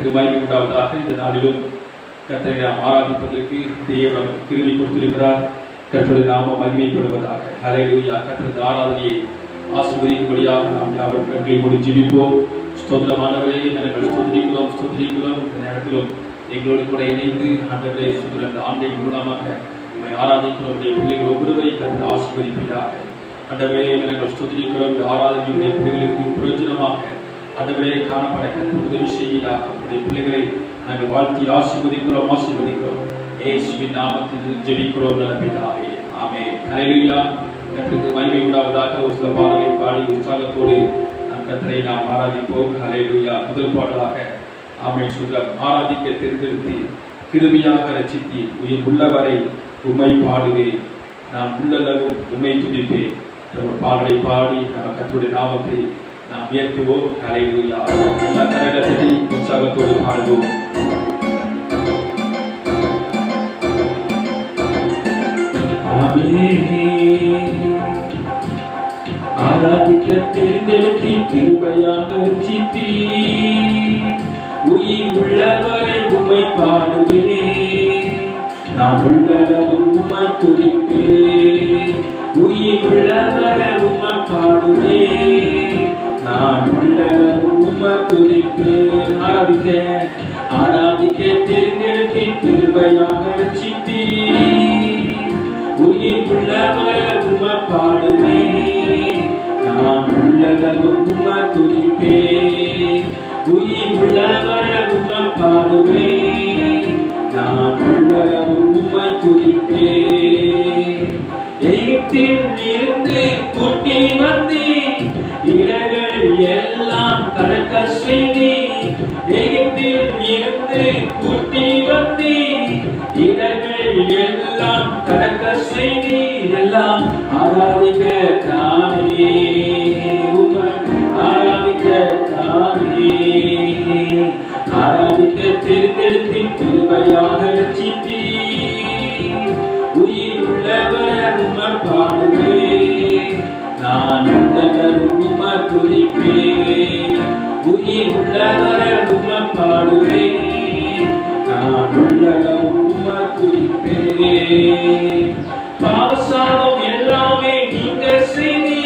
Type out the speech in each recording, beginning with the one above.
கர்த்தருக்கு மகிமை உண்டாவதாக. இந்த நாளிலும் கர்த்தரை ஆராதிப்பதற்கு தேவன் கிருபை கொடுத்திருக்கிறார். கர்த்தருடைய நாம மகிமைப்படுவதாக. ஹல்லேலூயா. கர்த்தருடைய ஆராதனையை ஆசீர்வதிக்கும்படியாக நாம் யாவரும் கண்களை மூடி ஜெபிப்போம். ஸ்தோத்திரமானவரே, நாங்கள் ஸ்தோத்திரிக்கிறோம் இந்த நேரத்திலும் எங்களோடு கூட இணைந்து ஆண்டவரே சுந்தர அந்த ஆண்டை மூலமாக நம்மை ஆராதிக்கிறோம். பிள்ளைகள் ஒவ்வொருவரை கர்த்தர் ஆசீர்வதிப்பீராக. ஆண்டவரே, நாங்கள் ஸ்தோத்திரிக்கிறோம். இந்த ஆராதனையுடைய பிள்ளைகளுக்கு பிரயோஜனமாக ஆண்டவரே காணப்பட கர்த்தர் உதவி செய்வீராக. நம்முடைய பிள்ளைகளை நாங்கள் வாழ்த்தி ஆசீர்வதிக்கிறோம். இயேசுவின் நாமத்தில் ஜெபிக்கிறோம் நல்ல பிதாவே. ஆமென். ஹல்லேலூயா. கர்த்தருக்கு மகிமை உண்டாவதாக. ஒரு சில பாடலை பாடி உற்சாகத்தோடு கர்த்தரை நாம் ஆராதிப்போம். ஹல்லேலூயா. முதல் பாடலாக ஆமென் சொல்ல ஆராதிக்க தேர்ந்தெடுத்து கிருபையாக ரட்சித்து உயிர் உள்ளவரை உம்மை பாடுவேன், நான் உள்ளளவும் உம்மை துதிப்பேன். பாடலை பாடி நம்ம கர்த்தருடைய நாமத்தை நாம் உயர்த்துவோம். ஹல்லேலூயா. எல்லா கரங்களை உற்சாகத்தோடு பாடுவோம். ஆராதிக்க தெரிந்தெடுத்தி கிருபையாக ரட்சித்தி உயிர் உள்ளவரை உம்மை பாடுவேன், நான் உள்ளளவும் உம்மை துதிப்பேன். உயிர் உள்ளவரை உம்மை பாடுவேன், நான் உள்ளளவும் உம்மை துதிப்பேன். ஆராதிக்க தெரிந்தெடுத்தி கிருபையாக ரட்சித்தி உயிர் உள்ளவரை உம்மை பாடுவேன், நான் உள்ளளவும் உம்மை துதிப்பேன். உயிர் உள்ளவரை உம்மை பாடுவேன், நான் உள்ளளவும் உம்மை துதிப்பேன். எகிப்தில் இருந்து கூட்டி வந்து இடர்கள் எல்லாம் கடக்க செய்தி, எகிப்தில் இருந்து கூட்டி வந்து இடர்கள் எல்லாம் கடக்க செய்தி, எல்லாம் ஆராதிக்க தானே ஆராதிக்க தானே ஆராதிக்க தெரிந்தெடுத்து கிருபையாக ரட்சித்தி உயிர் உள்ளவர் உம்மை பாடுவேன், நான் உள்ளளவும் உம்மை துதிப்பேன். உயிர் உள்ளவர் உம்மை பாடுவேன், நான் உள்ளளவும் உம்மை துதிப்பேன். பாவசாபம் எல்லாமே நீங்க செய்தி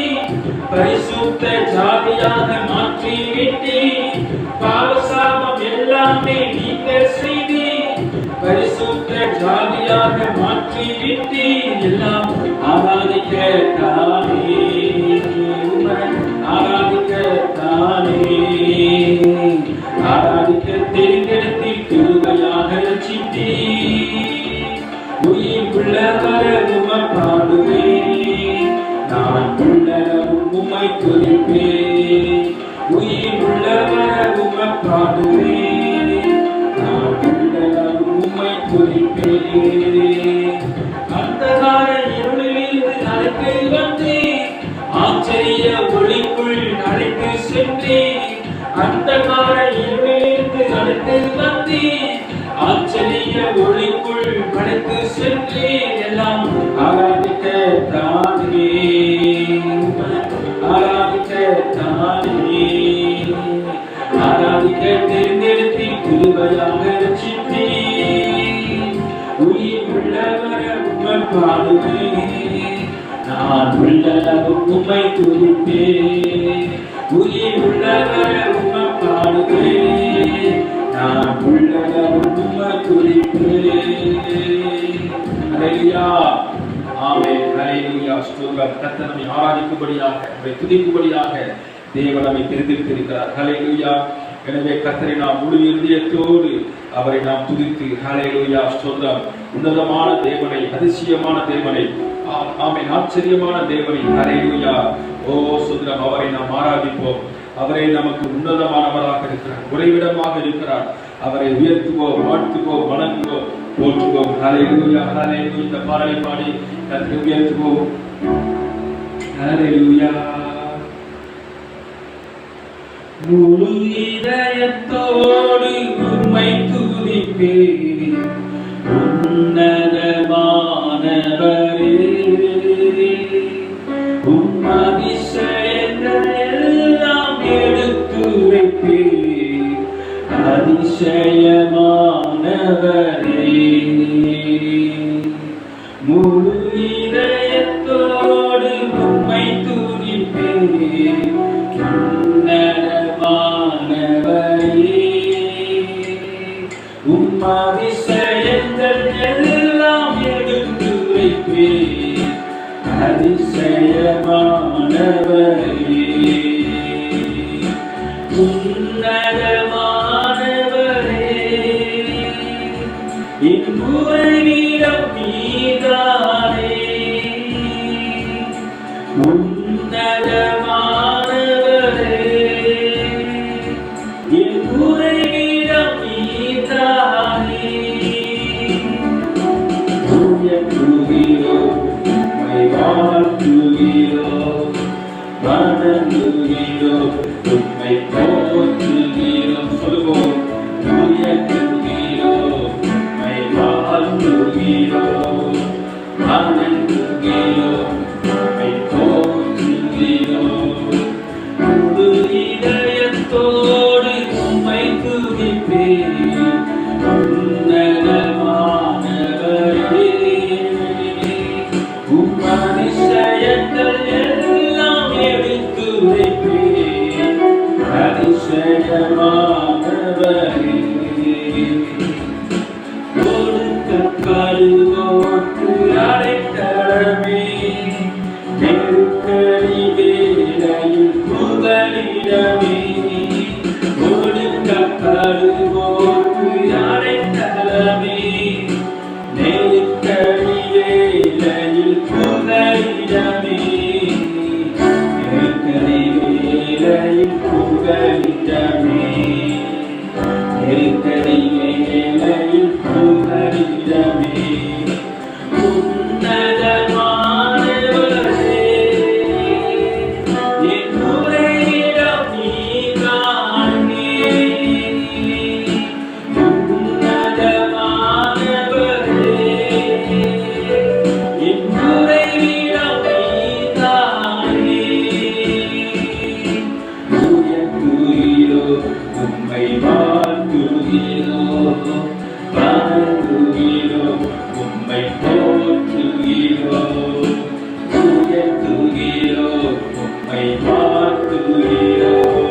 பரிசுத்த ஜாதியாக மாற்றி விட்டி, பாவசாபம் எல்லாமே நீங்க செய்தி பரிசுத்த ஜாதியாக மாற்றி விட்டி, எல்லாம் ஆராதிக்க தானே ஆராதிக்க தானே ஆராதிக்க தெரிந்தெடுத்து கிருபையாக ரட்சித்தி உயிர் உள்ளவரை உம்மை பாடுவேன், நான் உள்ளளவும் உம்மை துதிப்பேன். உயிர் உள்ளவரை உம்மை பாடுவேன், நான் உள்ளளவும் உம்மை துதிப்பேன். அந்தகார இருளிலிருந்து அழைத்து வந்து ஆச்சரிய ஒளிக்குள் அழைத்து சென்றேன். அந்தகார இருளிலிருந்து அழைத்து வந்து ஆச்சரிய ஒளிக்குள் அழைத்து சென்றேன், எல்லாம் ஆராதிக்க தானே ஆராதிக்க தானே ஆராதிக்க தெரிந்தெடுத்து கிருபையாக ரட்சித்தி உயிர் உள்ளவரை உம்மை பாடுவேன், நான் உள்ளளவும் உம்மை துதிப்பேன். உயிர் உள்ளவரை உம்மை பாடுவேன், நான் உள்ளளவும் உம்மை துதிப்பேன். ஹல்லேலூயா. ஆமென். ஹல்லேலூயா. ஸ்தோத்திரம். கர்த்தர் நம்மை ஆராதிக்கும்படியாக நம்மை துதிக்கும்படியாக தேவன் நம்மை தெரிந்திருக்கிறார். ஹல்லேலூயா. எனவே கர்த்தரை நாம் முழு இருதயத்தோடு அவரை நாம் துதித்து ஹல்லேலூயா ஸ்தோத்திரம். உன்னதமான தேவனை, அதிசயமான தேவனை, ஆமென், ஆச்சரியமான தேவனை ஹல்லேலூயா. ஓ ஸ்தோத்திரம். அவரை நாம் ஆராதிப்போம். அவரே நமக்கு உன்னதமானவராக இருக்கிறார், உறைவிடமாக இருக்கிறார். அவரை உயர்த்துவோம், வாழ்த்துவோம், வணங்குவோம், போற்றுவோம். ஹல்லேலூயா ஹல்லேலூயா. இந்த பாடலை பாடி கர்த்தரை உயர்த்துவோம். ஹல்லேலூயா. முழு இதயத்தோடு உம்மை துதிப்பேன், உன்னதமானவரே. உம் அதிசயங்கள் எல்லாம் எடுத்துரைப்பேன், அதிசயமானவரே. முழு இதயத்தோடு உம்மை துதிப்பேன். உன்னதமானவரே, உம் அதிசயங்கள் எல்லாம் எடுத்துரைப்பேன். அதிசயமானவரே, உன்னதமானவரே, என் உறைவிடம் நீதானே. உன்னதமானவரே, என் உறைவிடம் நீதானே. உயர்த்துகிறோம், உம்மை வாழ்த்துகிறோம், வணங்குகிறோம், உம்மை போற்றுகிறோம். சொல்லுவோம், உயர்த்துகிறோம், உம்மை வாழ்த்துகிறோம், வணங்குகிறோம், உம்மை போற்றுகிறோம். முழு இதயத்தோடு உம்மை துதிப்பேன். உன்னதமானவரே, உம் அதிசயங்கள் எல்லாம் எடுத்துரைப்பேன். அதிசயமானவரே, ஒடுக்கப்படுவோர்க்கு அடைக்கலமே, நெருக்கடி வேளையில் புகலிடமே. ஒடுக்கப்படுவோர்க்கு அடைக்கலமே, நெருக்கடி வேளையில் புகலிடமே. நெருக்கடி வேளையில் புகலிடமே, நெருக்கடி வேளையில் புகலிடமே. உன்னதமானவரே, என் உறைவிடம் நீதானே. உன்னதமானவரே, என் உறைவிடம் நீதானே. உயர்த்துகிறோம், உம்மை வாழ்த்துகிறோம், வணங்குகிறோம், உம்மை போற்றுகிறோம். உயர்த்துகிறோம், உம்மை வாழ்த்துகிறோம்,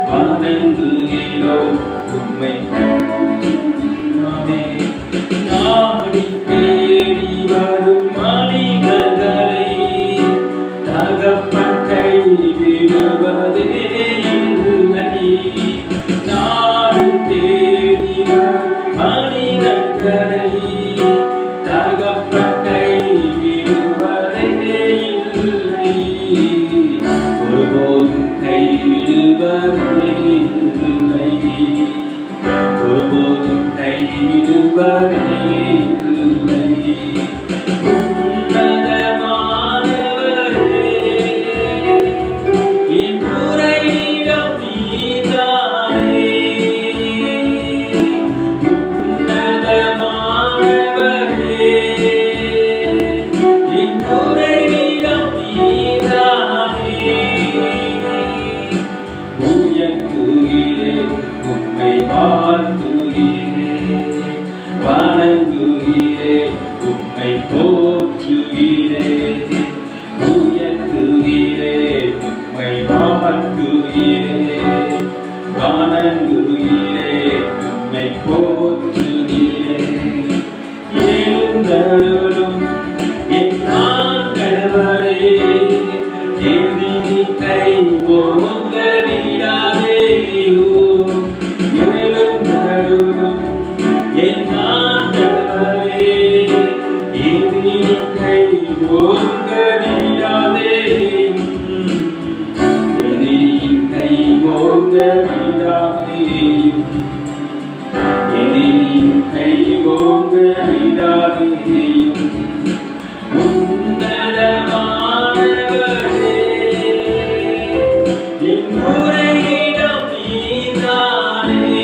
வணங்குகிறோம், உம்மை போற்றுகிறோமே. நாடி தேடி வரும் மனிதர்களை தகப்பன் கைவிடுவதே இல்லை. நாடி தேடி வரும் மனிதர்களை தகப்பன் கைவிடுவதே இல்லை. ஒருபோதும் கைவிடுவதே இல்லை. ஒருபோதும் கைவிடுவதே இல்லை. உன்னதமானவரே, என் உறைவிடம் நீதானே. உன்னதமானவரே, என் உறைவிடம் நீதானே. உயர்த்துகிறேன், உம்மை வாழ்த்துகிறேன், வணங்குகிறேன், உம்மை போற்றுகிறேன். உயர்த்துகிறேன், உம்மை வாழ்த்துகிறேன், வணங்குகிறேன், உம்மை போற்றுகிறேன். எழுந்தருளும் என் ஆண்டவரே, எதிரி கை ஓங்கலிடாதேயோ. எழுந்தருளும் என் ஆண்டவரே, எதிரி கை ஓங்கலிடாதேயும். எதிரியின் கை ஓங்கலிடாதேயும், எதிரியின் கை ஓங்கலிடாதேயும். உன்னதமானவரே, என் உறைவிடம் நீதானே.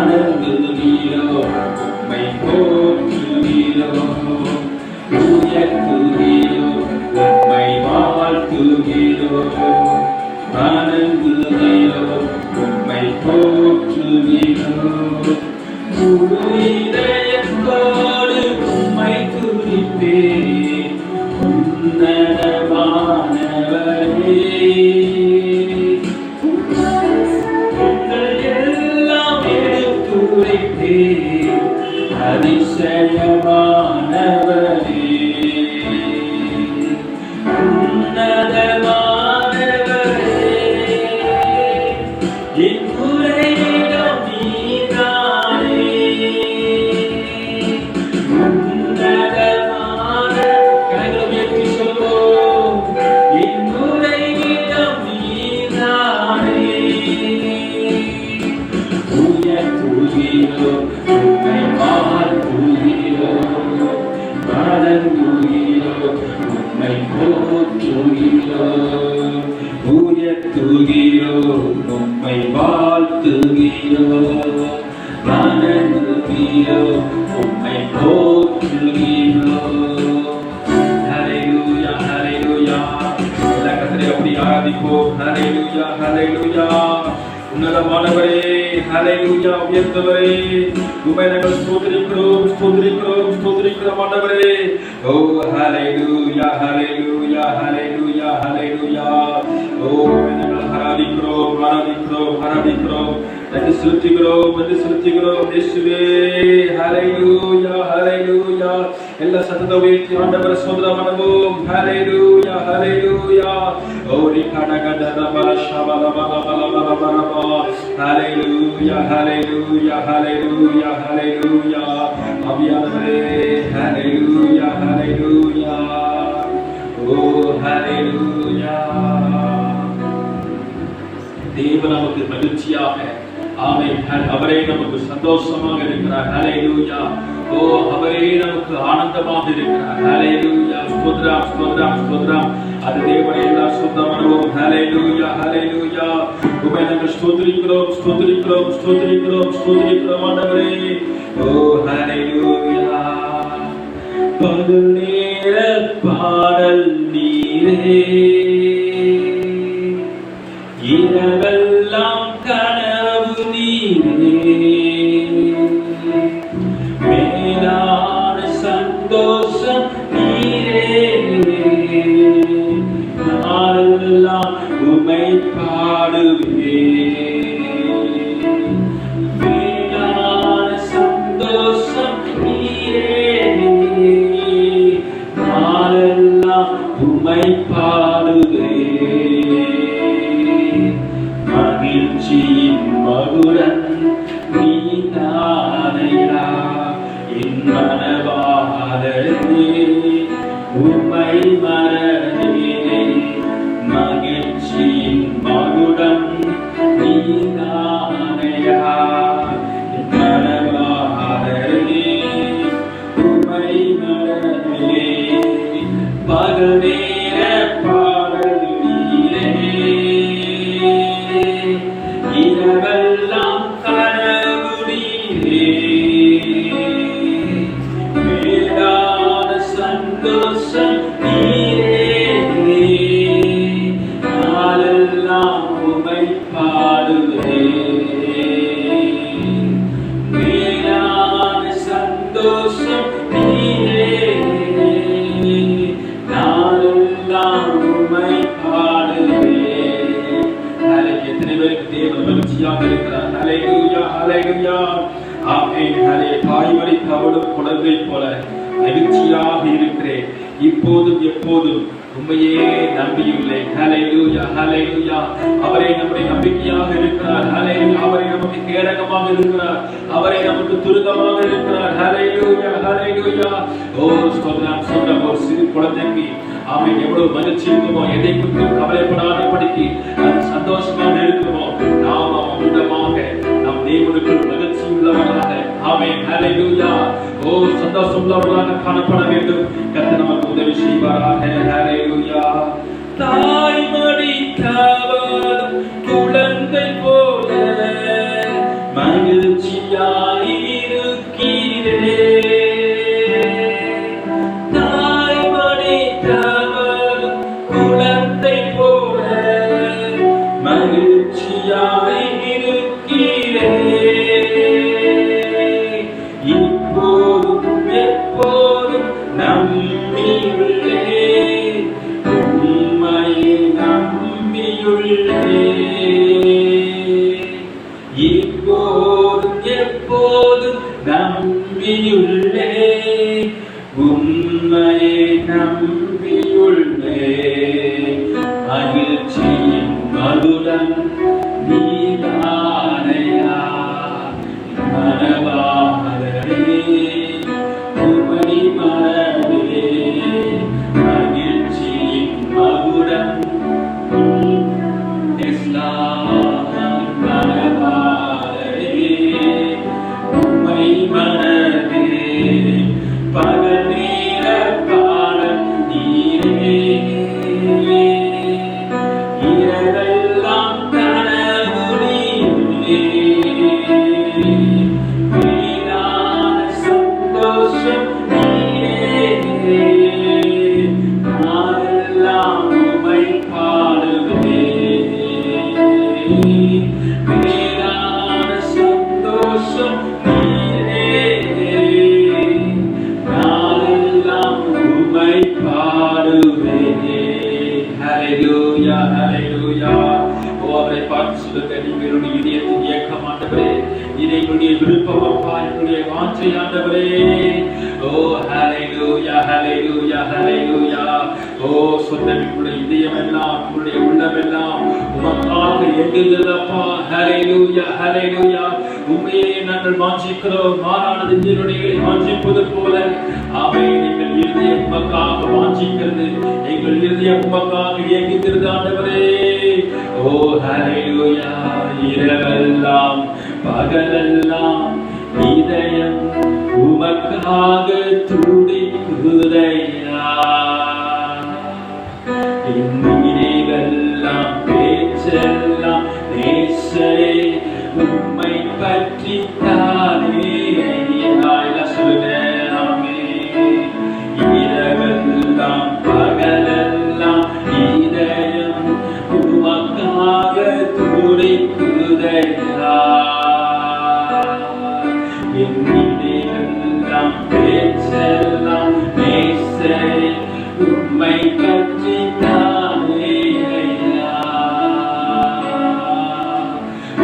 வணங்குகிறோம் உம்மை போற்றுகிறோம் உயர்த்துகிறோம் உம்மை வாழ்த்துகிறோம் வணங்குகிறோம் உம்மை போற்றுகிறோம் முழு இதயத்தோடு உம்மை துதிப்பேன் உன்னதமானவரே அதிசயமானவரே உன்னதமானவரே என் குறையிடம் நீதானே உன்னதமான கரங்களை உயர்த்தி சொல்வோம் என் குறையிடம் நீதானே உயர்த்துகிறோம் உம்மை வாழ்த்துகிறோம் வணங்குகிறோம் உம்மை போற்றுகிறோம் உயர்த்துகிறோம் உம்மை வாழ்த்துகிறோம் வணங்குகிறோம் உம்மை போற்றுகிறோம். ஹல்லேலூயா ஹல்லேலூயா. எல்லா கர்த்தரை அப்படி ஆராதிப்போம். ஹல்லேலூயா ஹல்லேலூயா. உன்னதமானவரே ஹல்லேலூயா. உயர்ந்தவரே உம்மை நாங்கள் ஸ்தோத்திரிக்கிறோம் ஸ்தோத்திரிக்கிறோம் ஸ்தோத்திரிக்கிறோம் ஆண்டவரே. ஓ ஹல்லேலூயா ஹல்லேலூயா ஹல்லேலூயா ஹல்லேலூயா. ஓ உம்மை நாங்கள் ஆராதிக்கிறோம் ஆராதிக்கிறோம் ஆராதிக்கிறோம் நன்றி செலுத்துகிறோம் இயேசுவே. ஹல்லேலூயா ஹல்லேலூயா. எல்லா சத்தத்தை உயர்த்தி ஆண்டவரை ஸ்தோத்திரம் பண்ணுவோம். ஹல்லேலூயா ஹல்லேலூயா. ஓ ரிகடகடரபல ஷபலபலபலபலபலப. ஹல்லேலூயா ஹல்லேலூயா ஹல்லேலூயா ஹல்லேலூயா. ஆவியானவரே ஹல்லேலூயா ஹல்லேலூயா. ஓ ஹல்லேலூயா. தேவன் நமக்கு மகிழ்ச்சியாக ஆமென். அவரே நமக்கு சந்தோஷமாக இருக்கிறார். ஹல்லேலூயா. ஓ அவரே நமக்கு ஆனந்தமாக இருக்கிறார். ஹல்லேலூயா. ஸ்தோத்திரம் ஸ்தோத்திரம் ஸ்தோத்திரம். அது தேவனை எல்லாம் சொந்தம் பண்ணுவோம். ஹல்லேலூயா ஹல்லேலூயா. உம்மை நாங்கள் ஸ்தோத்திரிக்கிறோம் ஸ்தோத்திரிக்கிறோம் ஸ்தோத்திரிக்கிறோம் ஸ்தோத்திரிக்கிறோம் ஆண்டவரே. ஓ ஹல்லேலூயா. பகல் நேர பாடல் நீரே இரவெல்லாம் கனவு நீரே மேலான சந்தோஷம் நீரே நாளெல்லாம் உம்மை பாடுவே மேலான சந்தோஷம் நீரே நாளெல்லாம் உம்மை பாடுவே மகிழ்ச்சியின் மகுடன் நீதானையா என் மனவாளனே உம்மை மறந்தேனே மகிழ்ச்சியின் மகுடன் நீதானையா என் மனவாளனே உம்மை மறந்தேனே பகல் நேர பாடல் நீரே இரவெல்லாம் கனவு நீரே மேலான சந்தோஷம் நீரே நாளெல்லாம் உம்மை பாடுவே மேலான சந்தோஷம் நீரே நாளெல்லாம் உம்மை பாடுவே. எத்தனை பேருக்கு தேவன் மகிழ்ச்சியாக இருக்கிறார். ஹல்லேலூயா ஹல்லேலூயா. ஆமென். ஹல்லேலூயா. தாய்மறி தவழும் குழந்தை போல மகிழ்ச்சியாக இருக்கிறேன். இப்போதும் எப்போதும் உண்மையே நம்பியுள்ளேன். ஹல்லேலூயா ஹல்லேலூயா. அவரே நம்முடைய நம்பிக்கையாக இருக்கிறார். ஹல்லேலூயா. அவரே நமக்கு கேடகமாக இருக்கிறார். அவரே நமக்கு துருகமாக இருக்கிறார். ஹல்லேலூயா ஹல்லேலூயா. ஓ ஸ்தோத்திரம் ஸ்தோத்திரம். ஒரு சிறு குழந்தைக்கு ஆமென் எவ்வளவு மகிழ்ச்சி இருக்குமோ, எதை குறித்தும் கவலைப்படாத படிக்கு அது சந்தோஷமாக இருக்குமோ, நாம் அமிர்தமாக நம் தேவனுக்குள் மகிழ்ச்சி உள்ளவர்களாக ஆமென் ஹல்லேலூயா. ஓ சந்தோஷம் உள்ளவர்களாக காணப்பட வேண்டும். கர்த்தர் நமக்கு உதவி செய்வாராக. ஹல்லேலூயா. தாய்மடி தவழும் குழந்தை போல மகிழ்ச்சியாக தாய்மணி தவழும் குழந்தை போல மகிழ்ச்சியாயிருக்கிறேன். இப்போதும் எப்போதும் நம்பியுள்ளேன், உம்மையை நம்பியுள்ளேன். இப்போதும் எப்போதும் நம்பியுள்ளேன், உம்மையை நம்பியுள்ளேன். மகிழ்ச்சியின் மதுரம் நீதானையா மனவாளரே, உம்மை மறவே. மகிழ்ச்சியின் மகுடம் மனவாளரே, உம்மை மறவே. பகல் நேர பாடல் நீரே, இரவெல்லாம் கனவு நீரே. மேலான சந்தோஷம் நீரே, நாளெல்லாம் உம்மை பாடுவேன். மேலான சந்தோஷம் நீரே, நாளெல்லாம் உம்மை பாடுவேன். ஹல்லேலூயா, ஹல்லேலூயா. ஓ, அவரை பார்த்து சொல்லுங்க, நீங்கள் என்னுடைய இதயத்தின் ஏக்கம் ஆண்டவரே, இதை என்னுடைய விருப்பம் அப்பா, என்னுடைய வாஞ்சை ஆண்டவரே. ஓ ஹல்லேலூயா, ஹல்லேலூயா, ஹல்லேலூயா. ஓ சொந்தம், உங்களுடைய இதயம் எல்லாம், உங்களுடைய உள்ளம் எல்லாம் உமக்காக எங்குகிறதப்பா. ஹல்லேலூயா, ஹல்லேலூயா. உண்மையை நாங்கள் வாஞ்சிக்கிறோம், மாறானது என்னுடைய வாஞ்சிப்பது போல. அவை எங்கள் இருதயம் உமக்காக வாஞ்சிக்கிறது, எங்கள் இருதயம் உமக்காக இயங்குகிறது ஆண்டவரே. ஓ ஹல்லேலூயா. இரவெல்லாம் பகலெல்லாம் இதயம் உமக்காக துடிக்குதையா. நினைவெல்லாம் பேச்செல்லாம் நேசரே உம்மை பற்றி தானே. சொல்லுமே, இரவெல்லாம் பகலெல்லாம் இதயம் உமக்காக துடிக்குதையா. எல்லாம் பேச்செல்லாம் நேசரே உம்மை பற்றி தானே.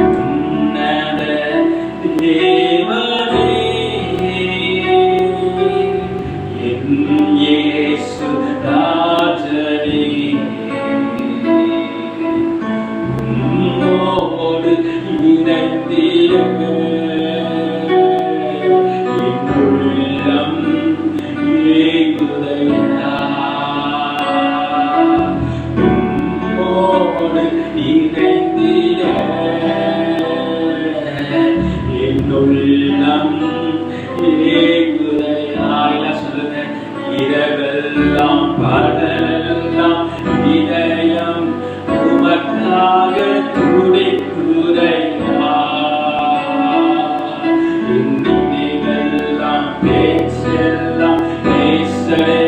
உன்னத தேவனே, என் இயேசு ராஜனே, உம்மோடு இணைந்திருக்க இரவெல்லாம் பகலெல்லாம் இதயம் உமக்காக துடிக்குதையா. நினைவெல்லாம் பேச்செல்லாம் நேசரே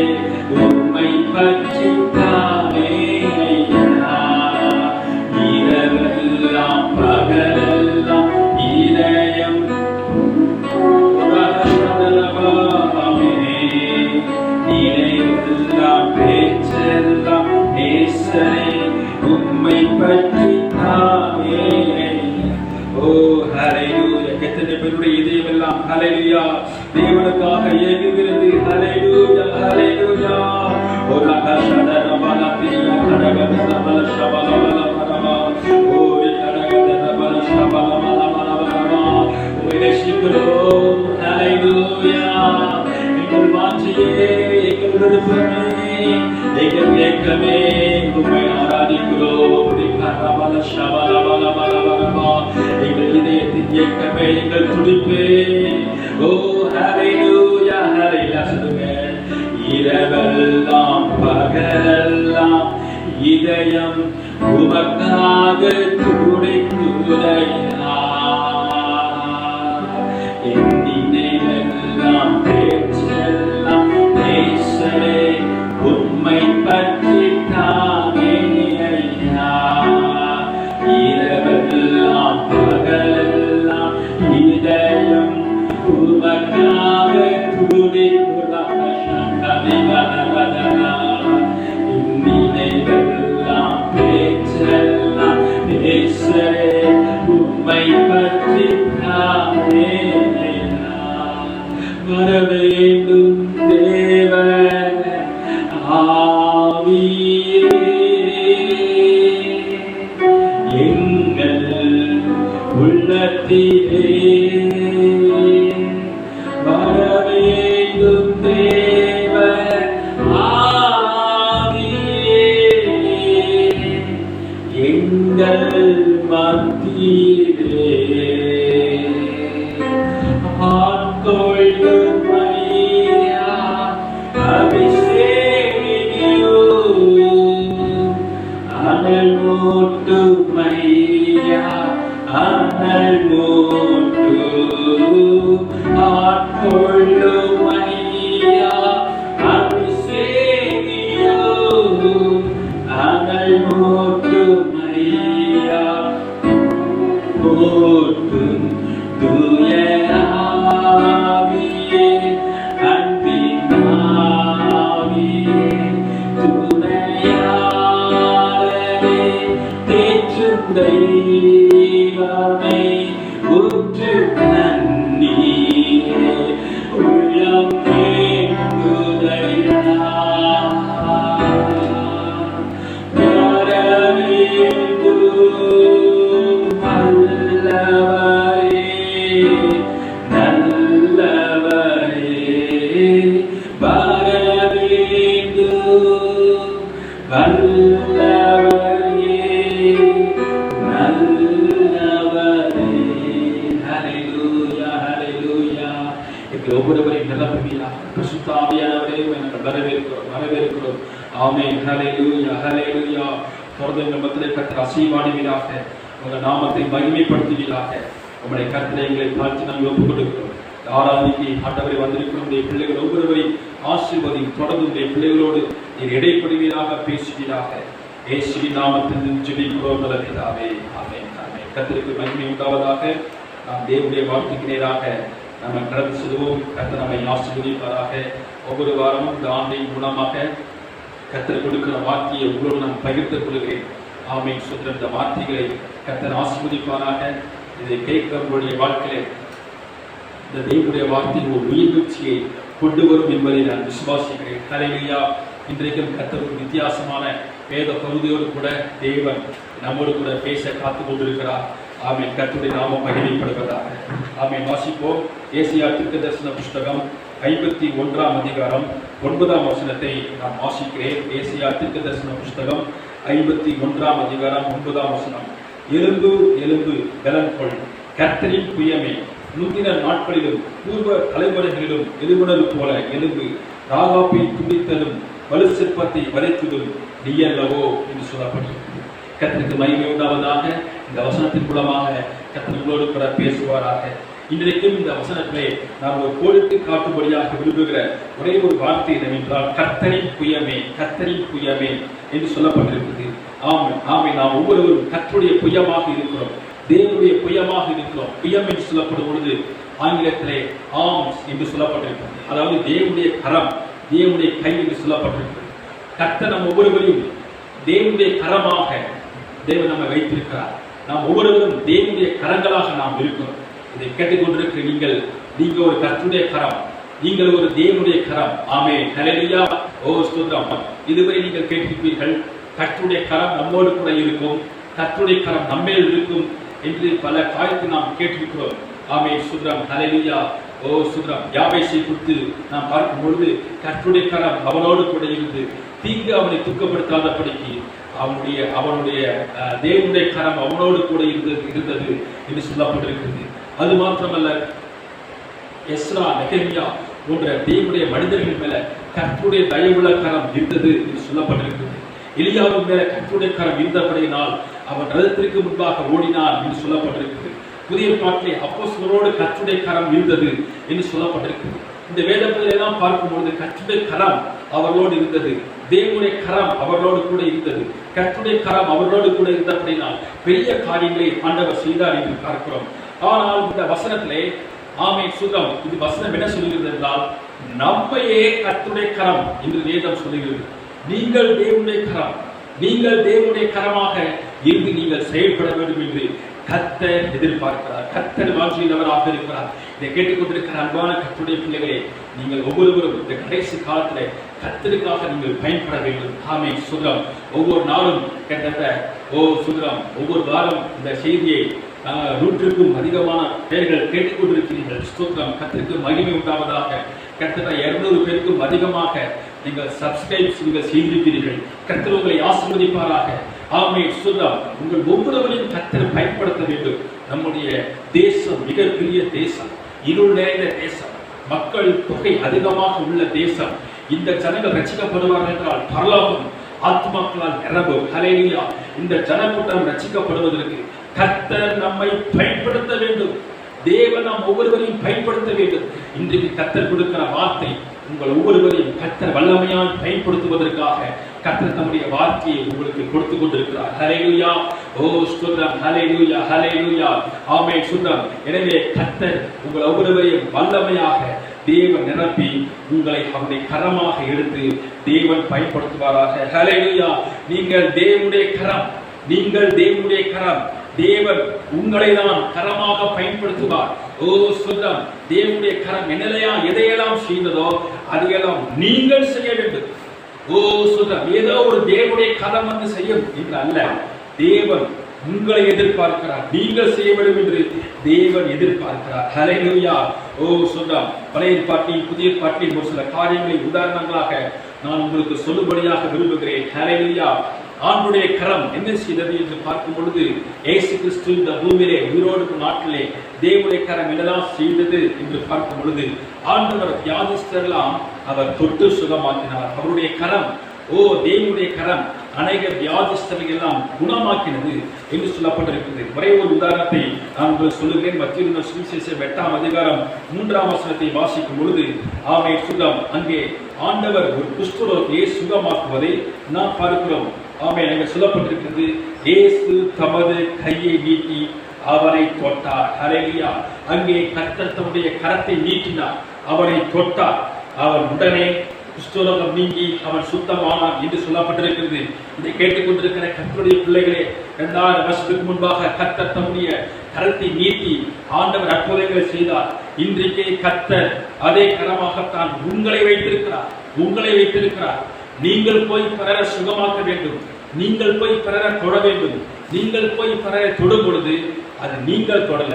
உம்மை பற்றி தானே. இரவெல்லாம் பகலெல்லாம் இதயம் நினைவெல்லாம் பேச்செல்லாம் நேசரே உம்மை பற்றி தானே. ஓ ஹல்லேலூயா. எத்தனை பேருடைய இதயமெல்லாம் ஹல்லேலூயா தேவனுக்காக ஏங்குகிறது. ஹல்லேலூயா, ஹல்லேலூயா. ஓ லகஷடரபல பிரியா கடகதரபல ஷபலபல பரமா. ஓ கடகதரபல ஷபலபல பரமா. ஓ நேசிக்கிறோம். ஹல்லேலூயா. எங்கள் வாஞ்சையே, எங்கள் விருப்பமே, எங்கள் ஏக்கமே உம்மை ஆராதிக்கிறோம். கரபல ஷபலபல பரமா. எங்கள் இதயத்தின் ஏக்கமே, எங்கள் துடிப்பே. ஓ ஹல்லேலூயா, ஹல்லேலூயா. சொல்லுங்க, இரவெல்லாம் பகலெல்லாம் இதயம் உமக்காக துடிக்குதையா. உமக்காக துதிக்கிறோம் சந்ததிவதவதனா நினைவெல்லாம் பேச்செல்லாம் நேசரே உம்மை பற்றி வர வேண்டும் தேவ ஆவியே எங்கள் உள்ளத்திலே வர வேண்டும் தேவ ஆவியே எங்கள் மத்தியிலே ஆட்கொள்ளும் ஐயா அபிஷேகியும் அனல் மூட்டும் ஐயா அனல் மூட்டும் ஆட்கொள்ளும் ஐயா அபிஷேகியும் அனல் மூட்டும் ஐயா மூட்டும் தூயராவியே அன்பின் ஆவியே துணையாளரே தேற்றும் தெய்வமே ஊற்று நன்னீரே உள்ளம் தேங்குதையா ஒவ்வொருவரையும் நிரப்புவீராக பரிசுத்த ஆவியானவரே வரவேற்கிறோம் ஆமென் ஹல்லேலூயா ஹல்லேலூயா தொடர்ந்து எங்கள் மத்தியிலே கர்த்தர் ஆசீர்வதிப்பீராக உங்கள் நாமத்தை மகிமைப்படுத்துவீராக உம்முடைய கர்த்தரை எங்களை தாழ்த்தி நாங்கள் ஒப்புக் கொடுக்கிறோம் ஆராதிக்கு ஆண்டவரை வந்திருக்கிறோம் உடைய பிள்ளைகள் ஒவ்வொருவரையும் ஆசீர்வதியும் தொடர்ந்து உடைய பிள்ளைகளோடு நீர் இடைப்படுவீராக பேசுவீராக இயேசுவின் நாமத்தில் ஜெபிக்கிறோம் நல்ல பிதாவே ஆமென் ஆமென் கர்த்தருக்கு மகிமை உண்டாவதாக நாம் தேவனுடைய வார்த்தைக்கு நேராக நம்ம கடந்து செல்வோம் கர்த்தர் நம்மை ஆசீர்வதிப்பாராக ஒவ்வொரு வாரமும் இந்த ஆண்டின் மூலமாக கர்த்தர் கொடுக்கிற வார்த்தையை உங்களோடு நான் பகிர்ந்து கொள்கிறேன் ஆமென் சொல்ற இந்த வார்த்தைகளை கர்த்தர் ஆசீர்வதிப்பாராக இதை கேட்கிறவர்களுடைய வாழ்க்கையில இந்த தேவனுடைய வார்த்தை ஒரு உயிர் வீழ்ச்சியை கொண்டு வரும் என்பதை நான் விசுவாசிக்கிறேன் ஹல்லேலூயா இன்றைக்கும் கர்த்தர் வித்தியாசமான வேத பகுதியோடு கூட தேவன் நம்மோடு கூட பேச காத்து கொண்டிருக்கிறார் ஆமென் கர்த்தருடைய நாமம் மகிமைப்படுவதாக ஆமென் வாசிப்போம் ஏசாயா தீர்க்கதரிசன புஸ்தகம் 51ஆம் அதிகாரம் 9ஆம் வசனத்தை நான் வாசிக்கிறேன் ஏசாயா தீர்க்கதரிசன புஸ்தகம் 51ஆம் அதிகாரம் 9ஆம் வசனம் எலும்பு எலும்பு பலன் கொள் கர்த்தரின் புயமே முந்தின நாட்களிலும் பூர்வ தலைமுறைகளிலும் எலும்புணர்வு போல எலும்பு ராகாப்பை துடித்ததும் வலு சிற்பத்தை வதைத்ததும் நீயல்லவோ என்று சொல்லப்பட்டிருக்கிறது கர்த்தருக்கு மகிமை உண்டாவதாக இந்த வசனத்தின் மூலமாக கர்த்தர் உங்களோடு கூட பேசுவாராக இன்றைக்கும் இந்த வசனத்திலே நாம் ஒரு கோடிட்டு காட்டும்படியாக விரும்புகிற ஒரே ஒரு வார்த்தை என்னவென்றால் கர்த்தரின் புயமே என்று சொல்லப்பட்டிருக்கிறது ஆமை நாம் ஒவ்வொருவரும் கர்த்தருடைய புயமாக இருக்கிறோம் தேவனுடைய புயமாக இருக்கிறோம் புயம் என்று சொல்லப்படும் பொழுது ஆங்கிலத்திலே ஆர்ம்ஸ் என்று சொல்லப்பட்டிருக்கிறது அதாவது தேவனுடைய கரம் தேவனுடைய கை என்று சொல்லப்பட்டிருக்கிறது கர்த்தர் நம் ஒவ்வொருவரையும் தேவனுடைய கரமாக தேவன் நம்மை வைத்திருக்கிறார் நாம் ஒவ்வொருவரும் தேவனுடைய கரங்களாக நாம் இருக்கிறோம் இதை கேட்டுக்கொண்டிருக்கிற நீங்க ஒரு கர்த்தருடைய கரம் நீங்கள் ஒரு தேவனுடைய கரம் ஆமென் ஹல்லேலூயா ஓ ஸ்தோத்திரம் இதுவரை நீங்கள் கேட்டிருப்பீர்கள் கர்த்தருடைய கரம் நம்மோடு கூட இருக்கும் கர்த்தருடைய கரம் நம்மேல் இருக்கும் என்று பல காரியத்தை நாம் கேட்டிருக்கிறோம் ஆமென் ஸ்தோத்திரம் ஹல்லேலூயா ஓ ஸ்தோத்திரம் யாபேசை குறித்து நாம் பார்க்கும் பொழுது கர்த்தருடைய கரம் அவனோடு கூட இருந்து தீங்கு அவனை துக்கப்படுத்தாதபடிக்கு அவனுடைய தேவனுடைய கரம் அவனோடு கூட இருந்தது என்று சொல்லப்பட்டிருக்கிறது அது மாத்திரமல்ல எஸ்ரா நெகமியா போன்ற தேவனுடைய மனிதர்கள் மேல கர்த்தருடைய தயவுள்ள கரம் இருந்தது என்று சொல்லப்பட்டிருக்கிறது எலியாவின் மேல கர்த்தருடைய கரம் இருந்தபடியினால் அவன் ரதத்திற்கு முன்பாக ஓடினான் என்று சொல்லப்பட்டிருக்கிறது புதிய பாட்டிலே அப்போஸ்தலரோடு கர்த்தருடைய கரம் இருந்தது என்று சொல்லப்பட்டிருக்கிறது இந்த வேதங்களை எல்லாம் பார்க்கும்பொழுது கர்த்தருடைய கரம் அவர்களோடு இருந்தது தேவனுடைய கரம் அவர்களோடு கூட இருந்தது கர்த்தருடைய கரம் அவர்களோடு கூட இருந்தபடினால் பெரிய காரியங்களை ஆண்டவர் செய்தார் என்று பார்க்கிறோம் ஆனால் இந்த வசனத்திலே ஆமென். சுகம். இது வசனம் என்ன சொல்லுகிறது என்றால், நம்மையே கர்த்தருடைய கரம் என்று வேதம் சொல்லுகிறது. நீங்கள் தேவனுடைய கரம், நீங்கள் தேவனுடைய கரமாக இருந்து நீங்கள் செயல்பட வேண்டும் என்று கர்த்தர் எதிர்பார்க்கிறார். கர்த்தர் வாஞ்சியுள்ளவராக இருக்கிறார். இதை கேட்டுக்கொண்டிருக்கிற அன்பான கர்த்தருடைய பிள்ளைகளே, நீங்கள் ஒவ்வொருவரும் இந்த கடைசி காலத்தில் கர்த்தருக்காக நீங்கள் பயன்பட வேண்டும். ஆமென். சுகம். ஒவ்வொரு நாளும் சுகம் ஒவ்வொரு வாரம் இந்த செய்தியை 100க்கும் அதிகமான பேர்கள் கேட்டுக்கொண்டிருக்கிறீர்கள். ஸ்தோத்திரம். கர்த்தருக்கு மகிமை உண்டாவதாக. கிட்டத்தட்ட 200 பேருக்கும் அதிகமாக நீங்கள் சப்ஸ்கிரைப் நீங்கள் செய்திருக்கிறீர்கள். கர்த்தர் உங்களை ஆசீர்வதிப்பாராக. ஆமென். சுகம். உங்கள் ஒவ்வொருவரையும் கர்த்தர் பயன்படுத்த வேண்டும். நம்முடைய தேசம் மிகப்பெரிய தேசம், இருள் நிறைந்த தேசம், மக்கள் தொகை அதிகமாக உள்ள தேசம். இந்த ஜனங்கள் ரட்சிக்கப்படுவார்கள் என்றால் பரலோகம் ஆத்மாக்களால் நிரம்பும். ஹல்லேலூயா. இந்த ஜனக்கூட்டம் ரட்சிக்கப்படுவதற்கு கர்த்தர் நம்மை பயன்படுத்த வேண்டும். தேவன் நாம் ஒவ்வொருவரையும் பயன்படுத்த வேண்டும். இன்றைக்கு கர்த்தர் கொடுக்கிற வார்த்தை உங்கள் ஒவ்வொருவரையும் கர்த்தர் வல்லமையால் பயன்படுத்துவதற்காக கர்த்தர் தம்முடைய வார்த்தையை உங்களுக்கு கொடுத்து கொண்டிருக்கிறார். ஹல்லேலூயா. ஓ ஸ்தோத்திரம். ஹல்லேலூயா. ஹல்லேலூயா. ஆமென். சுத்தம். எனவே கர்த்தர் உங்கள் ஒவ்வொருவரையும் வல்லமையாக தேவன் நிரப்பி உங்களை அவருடைய கரமாக எடுத்து தேவன் பயன்படுத்துவாராக. ஹல்லேலூயா. நீங்கள் தேவனுடைய கரம், நீங்கள் தேவனுடைய கரம். தேவன் உங்களை தான் கரமாக பயன்படுத்துவார். ஓ சுத்தம். தேவனுடைய கரம் என்னெல்லாம் எதையெல்லாம் செய்ததோ அதையெல்லாம் நீங்கள் செய்ய வேண்டும். ஓ சுத்தம். ஏதோ ஒரு தேவனுடைய கரம் வந்து செய்யும் என்று அல்ல, தேவன் உங்களை எதிர்பார்க்கிறார். நீங்கள் செய்ய வேண்டும் என்று தேவன் எதிர்பார்க்கிறார். ஹல்லேலூயா. ஓ சுத்தம். பழைய ஏற்பாட்டில் புதிய ஏற்பாட்டில் ஒரு சில காரியங்களை உதாரணங்களாக நான் உங்களுக்கு சொல்லும்படியாக விரும்புகிறேன். ஹல்லேலூயா. ஆண்டுடைய கரம் என்ன செய்தது என்று பார்க்கும் பொழுது, இயேசு கிறிஸ்து இந்த பூமியிலே உயிரோடு நாட்டிலே தேவனுடைய கரம் என்னெல்லாம் செய்தது என்று பார்க்கும் பொழுது, ஆண்டவர் வியாதிஸ்தரெல்லாம் அவர் தொட்டு சுகமாக்கினார். அவருடைய கரம், ஓ தேவனுடைய கரம் அநேக வியாதிஸ்தர்கள் எல்லாம் குணமாக்கினது என்று சொல்லப்பட்டிருக்கிறது. ஒரே ஒரு உதாரணத்தை நான் உங்களுக்கு சொல்லுகிறேன். மத்திய சுவிசேஷம் 8ஆம் அதிகாரம் 3ஆம் வசனத்தை வாசிக்கும் பொழுது, ஆமென். சுகம். அங்கே ஆண்டவர் ஒரு குஷ்டரோகியை சுகமாக்குவதை நாம் பார்க்கிறோம். ஆமென். அங்கே சொல்லப்பட்டிருக்கிறது, இயேசு தமது கையை நீட்டி அவரை தொட்டார். ஹல்லேலூயா. அங்கே கர்த்தர் தம்முடைய கரத்தை நீட்டினார், அவரை தொட்டார். அவர் உடனே குஷ்டரோகம் நீங்கி அவன் சுத்தமானான் என்று சொல்லப்பட்டிருக்கிறது. இதை கேட்டுக்கொண்டிருக்கிற கர்த்தருடைய பிள்ளைகளே, 2000 வருஷத்துக்கு முன்பாக கர்த்தர் தம்முடைய கரத்தை நீட்டி ஆண்டவர் அற்புதங்களை செய்தார். இன்றைக்கு கர்த்தர் அதே கரமாகத்தான் உங்களை வைத்திருக்கிறார், உங்களை வைத்திருக்கிறார். நீங்கள் போய் பிறரை சுகமாக்க வேண்டும், நீங்கள் போய் பிறரை தொட வேண்டும். நீங்கள் போய் பிறரை தொடும் பொழுது அது நீங்கள் தொடல,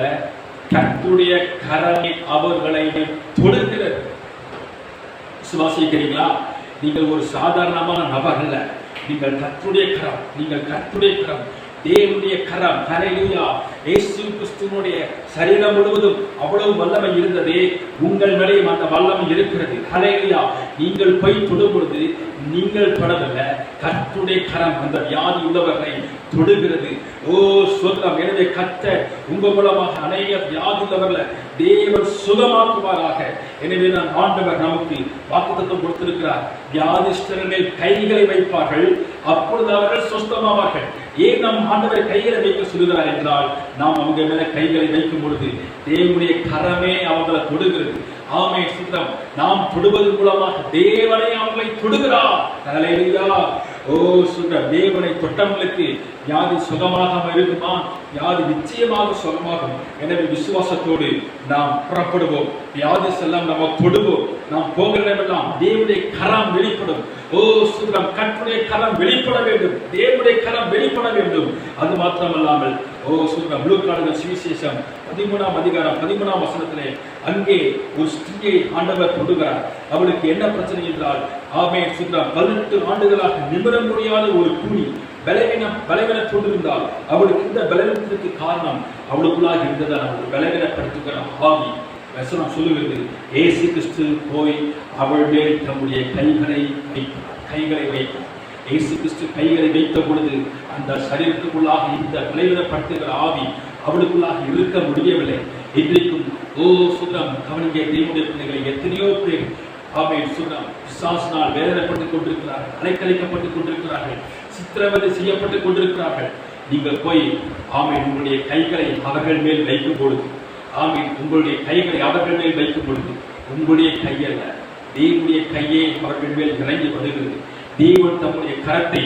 கர்த்தருடைய கரமே அவர்களை தொடுகிறது. விசுவாசிக்கிறீங்களா? நீங்கள் ஒரு சாதாரணமான நபர் அல்ல, நீங்கள் கர்த்தருடைய கரம், நீங்கள் கர்த்தருடைய கரம், தேவனுடைய கரம். ஹல்லேலூயா. இயேசு கிறிஸ்துவினுடைய சரீரம் முழுவதும் அவ்வளவு வல்லமை இருந்ததே, உங்கள் மேலேயும் அந்த வல்லமை இருக்கிறது. ஹல்லேலூயா. நீங்கள் போய் தொடும் பொழுது நீங்கள் தொடரல, கர்த்தருடைய கரம் அந்த வியாதி உள்ளவர்களை தொடுகிறது. ஓ சொந்தம். எனவே கர்த்தர் உங்கள் மூலமாக அநேக வியாதி உள்ளவர்களை தேவன் சுகமாக்குவாராக. எனவே நான் ஆண்டவர் நமக்கு வாக்குத்தத்தம் கொடுத்திருக்கிறார். வியாதிஸ்தர்கள் கைகளை வைப்பார்கள், அப்பொழுது அவர்கள் சுஸ்தமாவார்கள். ஏன் நம் ஆண்டவர் கைகளை வைக்க சொல்லுகிறார் என்றால், நாம் அவங்க மேல கைகளை வைக்கும் பொழுது தேவனுடைய கரமே அவர்களை தொடுகிறது. ஆமென். சுத்தம். நாம் தொடுவது மூலமாக தேவனை அவங்களை தொடுகிறார். ஹல்லேலூயா. ஓ சுத்தம். தேவனை தொட்டவங்களுக்கு வியாதி சுகமாக இருக்குமா? வியாதி நிச்சயமாக சுகமாகும். எனவே விசுவாசத்தோடு நாம் புறப்படுவோம். வியாதி செல்லாம் நம்ம தொடுவோம். நாம் போகிற இடமெல்லாம் தேவனுடைய கரம் வெளிப்படும். ஓ சுத்தம். கர்த்தருடைய கரம் வெளிப்பட வேண்டும், தேவனுடைய கரம் வெளிப்பட வேண்டும். அது மாத்திரமல்லாமல் ஓ சுத்தம். லூக்கான சுவிசேஷம் 13ஆம் அதிகாரம் 13ஆம் வசனத்திலே அங்கே ஒரு ஸ்திரியை ஆண்டவர் தொடுகிறார். அவளுக்கு என்ன பிரச்சனை என்றால், ஆமென். சுத்தம். 18 ஆண்டுகளாக நிமிர முடியாத ஒரு கூனி பலவீனத்தோடு இருந்தால், அவளுக்கு இந்த பலவீனத்திற்கு காரணம் அவளுக்குள்ளாக இருந்ததால் அவள் பலவீனப்படுத்துகிற ஆவி. வசனம் சொல்லுகிறது, இயேசு கிறிஸ்து போய் அவள் மேல் தம்முடைய கைகளை வைத்தார். இயேசு கிறிஸ்து கைகளை வைத்த பொழுது அந்த சரீரத்துக்குள்ளாக இந்த பலவீனப்படுத்துகிற ஆவி அவளுக்குள்ளாக இருக்க முடியவில்லை. இன்றைக்கும் ஓ சுத்தம். கவனிக்க தேவனுடைய பிள்ளைகளை எத்தனையோ பேர் ஆமென் சுத்தம் பிசாசினால் வேதனைப்பட்டுக் கொண்டிருக்கிறார்கள், அலைக்கழிக்கப்பட்டுக் கொண்டிருக்கிறார்கள், சித்திரவதை செய்யப்பட்டுக் கொண்டிருக்கிறார்கள். நீங்கள் போய் ஆமென் உங்களுடைய கைகளை அவர்கள் மேல் வைக்கும் பொழுது ஆமீன். உங்களுடைய கைகளை அவர்கள் மேல் வைக்கும் பொழுது உங்களுடைய கையல்ல, தேவனுடைய கையே அவர்கள் மேல் இறங்கி வருகிறது. தேவன் தம்முடைய கரத்தை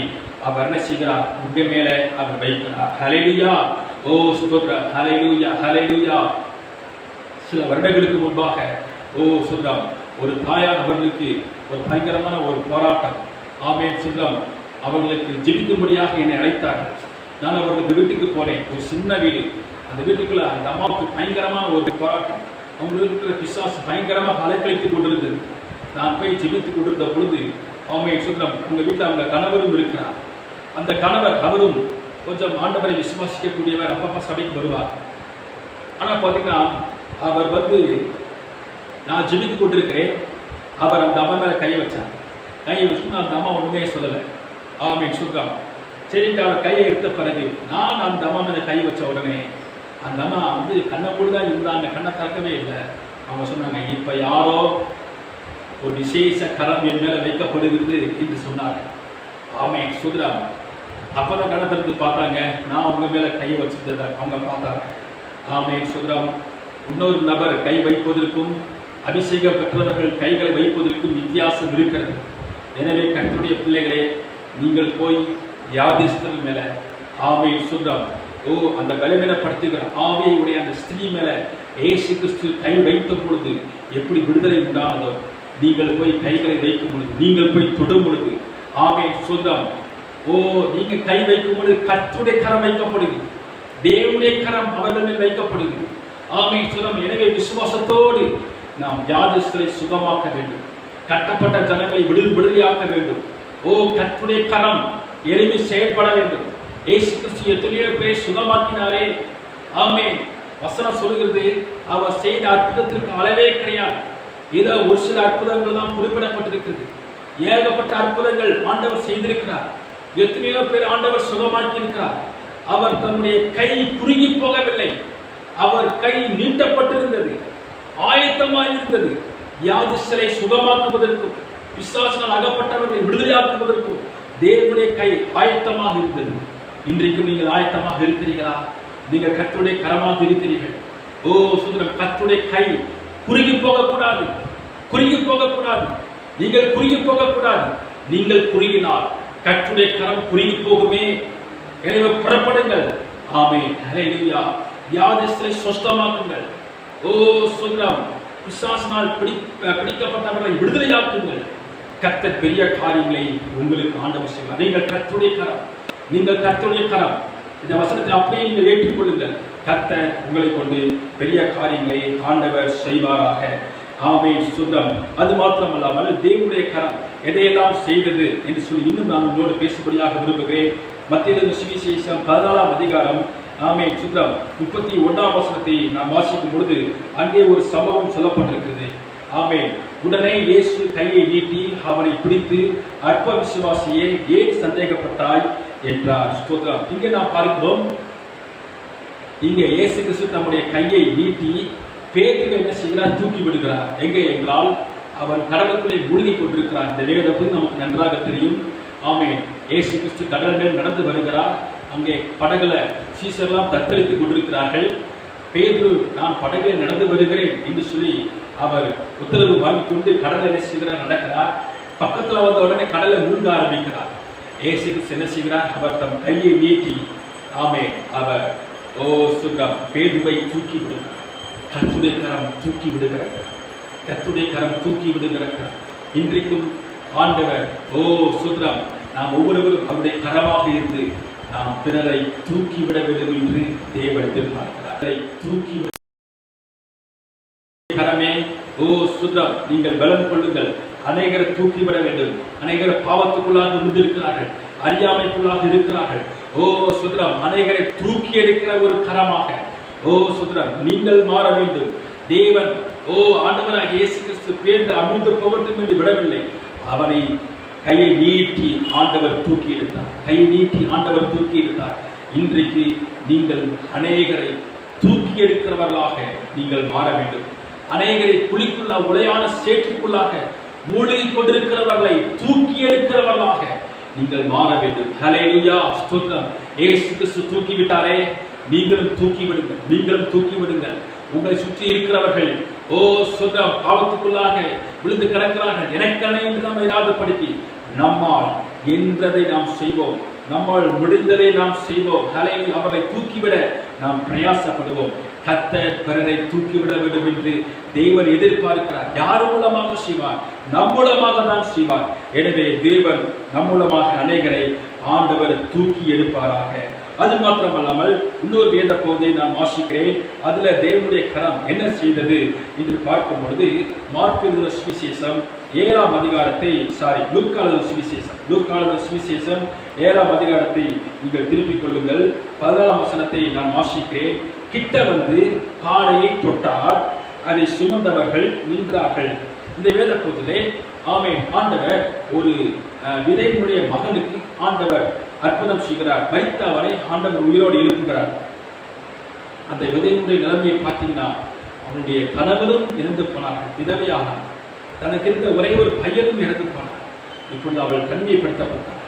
அவர் என்ன செய்கிறார்? உங்க மேல அவர் வைக்கிறார். ஹல்லேலூயா. ஓ ஸ்தோத்திரம். ஹல்லேலூயா, ஹல்லேலூயா. சில வருடங்களுக்கு முன்பாக சொல்றாம், ஒரு தாயார் அவர்களுக்கு ஒரு பயங்கரமான ஒரு போராட்டம். ஆமென் சொல்றாம். அவர்களுக்கு ஜெபிக்கும்படியாக என்னை அழைத்தார்கள். நான் அவர்களுக்கு வீட்டுக்கு போனேன். ஒரு சின்ன வீடு. அந்த வீட்டுக்குள்ள அந்த அம்மாவுக்கு பயங்கரமான ஒரு போராட்டம். அவங்களுக்கு இருக்கிற பிசாசு பயங்கரமாக அலைக்கழித்துக் கொண்டிருந்தது. நான் போய் ஜெபித்துக் கொண்டிருந்த பொழுது ஆமென் சொல்றாம், உங்க வீட்டில் அவங்க கணவரும் இருக்கிறார். அந்த கணவர் அவரும் கொஞ்சம் ஆண்டவரை விசுவாசிக்கக்கூடியவர், அப்பப்பா சபைக்கு வருவார். ஆனா பாத்தீங்கன்னா அவர் நான் ஜெபித்துக் கொண்டிருக்கிறேன். அவர் அந்த அம்மா மேல கை வச்சார். கை வச்சு அந்த அம்மா ஒண்ணுமே சொல்லலை. ஆமென் சொல்றான். சரிட்டு அவர் கையை எடுத்த பிறகு நான் அந்த அம்மா மேல கை வச்ச உடனே அந்த அம்மா கண்ணை போடுதான் இருந்தாங்க, கண்ணை திறக்கவே இல்லை. அவங்க சொன்னாங்க, இப்ப யாரோ ஒரு விசேஷ கரம் என் மேல வைக்கப்படுகிறது என்று சொன்னாங்க. ஆமென் சொல்றான். அப்பதான் கண்ணை திறந்து பார்த்தாங்க, நான் அவங்க மேல கை வச்சிருந்தத அவங்க பார்த்தாங்க. ஆமென் சொல்றான். இன்னொரு நபர் கை வைப்பதற்கும் அபிஷேகம் பெற்றவர்கள் கைகளை வைப்பதற்கும் வித்தியாசம் இருக்கிறது. எனவே கர்த்தருடைய பிள்ளைகளே, நீங்கள் போய் வியாதிஸ்தர் மேல ஆமென் சொல்றான் அந்த பலவீனப்படுத்துகிற ஆவியுடைய அந்த ஸ்திரீ மேல இயேசு கிறிஸ்து கை வைத்த பொழுது எப்படி விடுதலை உண்டானதோ, நீங்கள் போய் கைகளை வைக்கும் பொழுது, நீங்கள் போய் தொடும் பொழுது ஆமென் சொல்றான். நீங்க கை வைக்கும் பொழுது கர்த்தருடைய கரம் வைக்கப்படுது, தேவனுடைய கரம் அவர்கள் மேல் வைக்கப்படுது. ஆமென் சொல்றான். எனவே விசுவாசத்தோடு நாம் வியாதிஸ்தரை சுகமாக்க வேண்டும், கட்டப்பட்ட ஜனங்களை விடுதலையாக்க வேண்டும். கர்த்தருடைய கரம் எளிமை செயல்பட வேண்டும். இயேசு கிறிஸ்து எத்தனையோ பேரை சுகமாக்கினாரே. ஆமென். வசனம் சொல்கிறது, அவர் செய்த அற்புதத்திற்கு அளவே கிடையாது. ஏதோ ஒரு சில அற்புதங்கள் தான் குறிப்பிடப்பட்டிருக்கிறது. ஏகப்பட்ட அற்புதங்கள் ஆண்டவர் செய்திருக்கிறார். எத்தனையோ பேர் ஆண்டவர் சுகமாக்கி இருக்கிறார். அவர் தன்னுடைய கை குறுகி போகவில்லை, அவர் கை நீட்டப்பட்டிருந்தது, ஆயத்தமாயிருந்தது. வியாதிஸ்தரை சுகமாக்குவதற்கும் பிசாசினால் அகப்பட்டவர்களை விடுதலையாக்குவதற்கும் தேவனுடைய கை ஆயத்தமாக இருந்தது. இன்றைக்கும் நீங்கள் ஆயத்தமாக இருக்கிறீர்களா? நீங்கள் கர்த்தருடைய கரமாக இருக்கிறீர்கள். சுதந்திரம். கர்த்தருடைய கை குறுகி போகக்கூடாது, குறுகி போகக்கூடாது. நீங்கள் குறுகி போகக்கூடாது. நீங்கள் குறுகினால் கர்த்தருடைய கரம் குறுகி போகுமே. எனவே புறப்படுங்கள். ஆமென். ஹல்லேலூயா. வியாதிஸ்தரை சுஸ்தமாக்குங்கள். சுதந்திரம். பிசாசினால் பிடிக்கப்பட்டவர்களை விடுதலையாக்குங்கள். கர்த்தர் பெரிய காரியங்களை உங்களுக்கு ஆண்டவர் செய்வார். நீங்கள் கர்த்தருடைய கரம், நீங்கள் கர்த்தருடைய கரம். இந்த வசனத்தை அப்படியே நீங்கள் ஏற்றுக்கொள்ளுங்கள். கர்த்தர் உங்களை கொண்டு பெரிய காரியங்களை ஆண்டவர் செய்வாராக. ஆமென் சுதந்திரம். அது மாத்திரமல்லாமல் தேவனுடைய கரம் எதையெல்லாம் செய்தது என்று சொல்லி இன்னும் நான் உங்களோடு பேசும்படியாக விரும்புகிறேன். மத்தேயு சுவிசேஷம் 14ஆம் அதிகாரம் ஆமென் சுதந்திரம் 31ஆம் வசனத்தை நாம் வாசிக்கும் பொழுது அங்கே ஒரு சம்பவம் சொல்லப்பட்டிருக்கிறது. ஆமென். உடனே இயேசு கையை நீட்டி அவனை பிடித்து, அற்ப விசுவாசியே, ஏன் சந்தேகப்பட்டாய் என்றார். ஸ்தோத்திரம். இங்கே நாம் பார்க்கிறோம், இங்கே இயேசு கிறிஸ்து நம்முடைய கையை நீட்டி பேதுருவை என்ன செய்கிறார்? தூக்கி விடுகிறார். எங்கே என்றால் அவன் கடலுக்குள்ளே மூழ்கி கொண்டிருக்கிறார். இந்த வேதத்தில் நமக்கு நன்றாக தெரியும். ஆமென். இயேசு கிறிஸ்து கடல் மேல் நடந்து வருகிறார். அங்கே படகுல சீசர்லாம் தத்தளித்துக் கொண்டிருக்கிறார்கள். பேதுரு, நான் படகில் நடந்து வருகிறேன் என்று சொல்லி அவர் உத்தரவு வாங்கி கொண்டு கடலை என்ன செய்கிறார்? நடக்கிறார். பக்கத்தில் வந்த உடனே கடலை மூழ்க ஆரம்பிக்கிறார். இயேசு கிறிஸ்து என்ன செய்கிறார்? அவர் தம் கையை நீட்டி ஆமென் அவர் சுகம் பேதுவை தூக்கி விடுகிறார். கர்த்தருடைய கரம் தூக்கி விடுகிறார். கர்த்தருடைய கரம் தூக்கி விடுகிறார். இன்றைக்கும் ஆண்டவர் சுகம் நாம் ஒவ்வொருவரும் அவருடைய கரமாக இருந்து நாம் பிறரை தூக்கிவிட வேண்டும் என்று தேவன் எதிர்பார்க்கிறார். தூக்கி கரமே சுதம், நீங்கள் பலம் கொள்ளுங்கள். அநேகரை தூக்கிவிட வேண்டும். அநேகரை பாவத்துக்குள்ளாக இருந்திருக்கிறார்கள், அறியாமைக்குள்ளாக இருக்கிறார்கள். சுதம், அநேகரை தூக்கி எடுக்கிற ஒரு கரமாக சுதம் நீங்கள் மாற வேண்டும். தேவன் ஆண்டவராக இயேசு கிறிஸ்து பேர்ந்து அமிழ்ந்து போகட்டும் என்று விடவில்லை. அவனை கையை நீட்டி ஆண்டவர் தூக்கி எடுத்தார். கையை நீட்டி ஆண்டவர் தூக்கி எடுத்தார். இன்றைக்கு நீங்கள் அநேகரை தூக்கி எடுக்கிறவர்களாக நீங்கள் மாற வேண்டும். அநேகரை குழிக்குள்ள உளையான சேற்றுக்குள்ளாக மூழ்கி கொண்டிருக்கிறவர்களை தூக்கி எடுக்கிறவர்களாக நீங்கள் மாற வேண்டும். ஹல்லேலூயா. ஸ்தோத்திரம். இயேசு கிறிஸ்து தூக்கி விட்டாரே, நீங்களும் தூக்கி விடுங்கள். நீங்களும் தூக்கி விடுங்கள். உங்களை சுற்றி இருக்கிறவர்கள் ஓ சுகம் பாவத்துக்குள்ளாக விழுந்து கிடக்கிறார்கள், எனக்கான என்று நாம் ஏதாவது படுத்தி நம்மால் என்றதை நாம் செய்வோம், நம்மால் முடிந்ததை நாம் செய்வோம். தலையில் அவரை தூக்கிவிட நாம் பிரயாசப்படுவோம். கர்த்தர் பிறரை தூக்கிவிட வேண்டும் என்று தேவன் எதிர்பார்க்கிறார். யார் மூலமாக செய்வார்? நம் மூலமாக தான் செய்வார். எனவே தேவன் நம் மூலமாக அநேகரை ஆண்டவர் தூக்கி எடுப்பாராக. அது மாத்திரமல்லாமல் இன்னொரு வேத பகுதியை நான் வாசிக்கிறேன். அதுல தேவனுடைய கரம் என்ன செய்தது என்று பார்க்கும் பொழுது மார்க்கு எழுதின சுவிசேஷம் 7ஆம் அதிகாரத்தை லூக்கா எழுதின சுவிசேஷம் 7ஆம் அதிகாரத்தை நீங்கள் திருப்பிக் கொள்ளுங்கள். 14ஆம் வசனத்தை நான் வாசிக்கிறேன். கிட்ட வந்து பாடையை தொட்டார், அதை சுமந்தவர்கள் நின்றார்கள். இந்த வேத பகுதியிலே ஆமென் ஆண்டவர் ஒரு விதையினுடைய மகனுக்கு ஆண்டவர் அற்புதம் செய்கிறார். மரித்தவரை ஆண்டவர் உயிரோடு எழுப்புகிறார். அந்த விதையினுடைய நிலைமையை பார்த்தீங்கன்னா அவனுடைய கணவரும் இறந்து போனார்கள், விதவையானார். தனக்கு இருந்த ஒரே ஒரு பையனும் இறந்து போனார். இப்பொழுது அவள் கண்ணியப்படுத்தப்பட்டார்,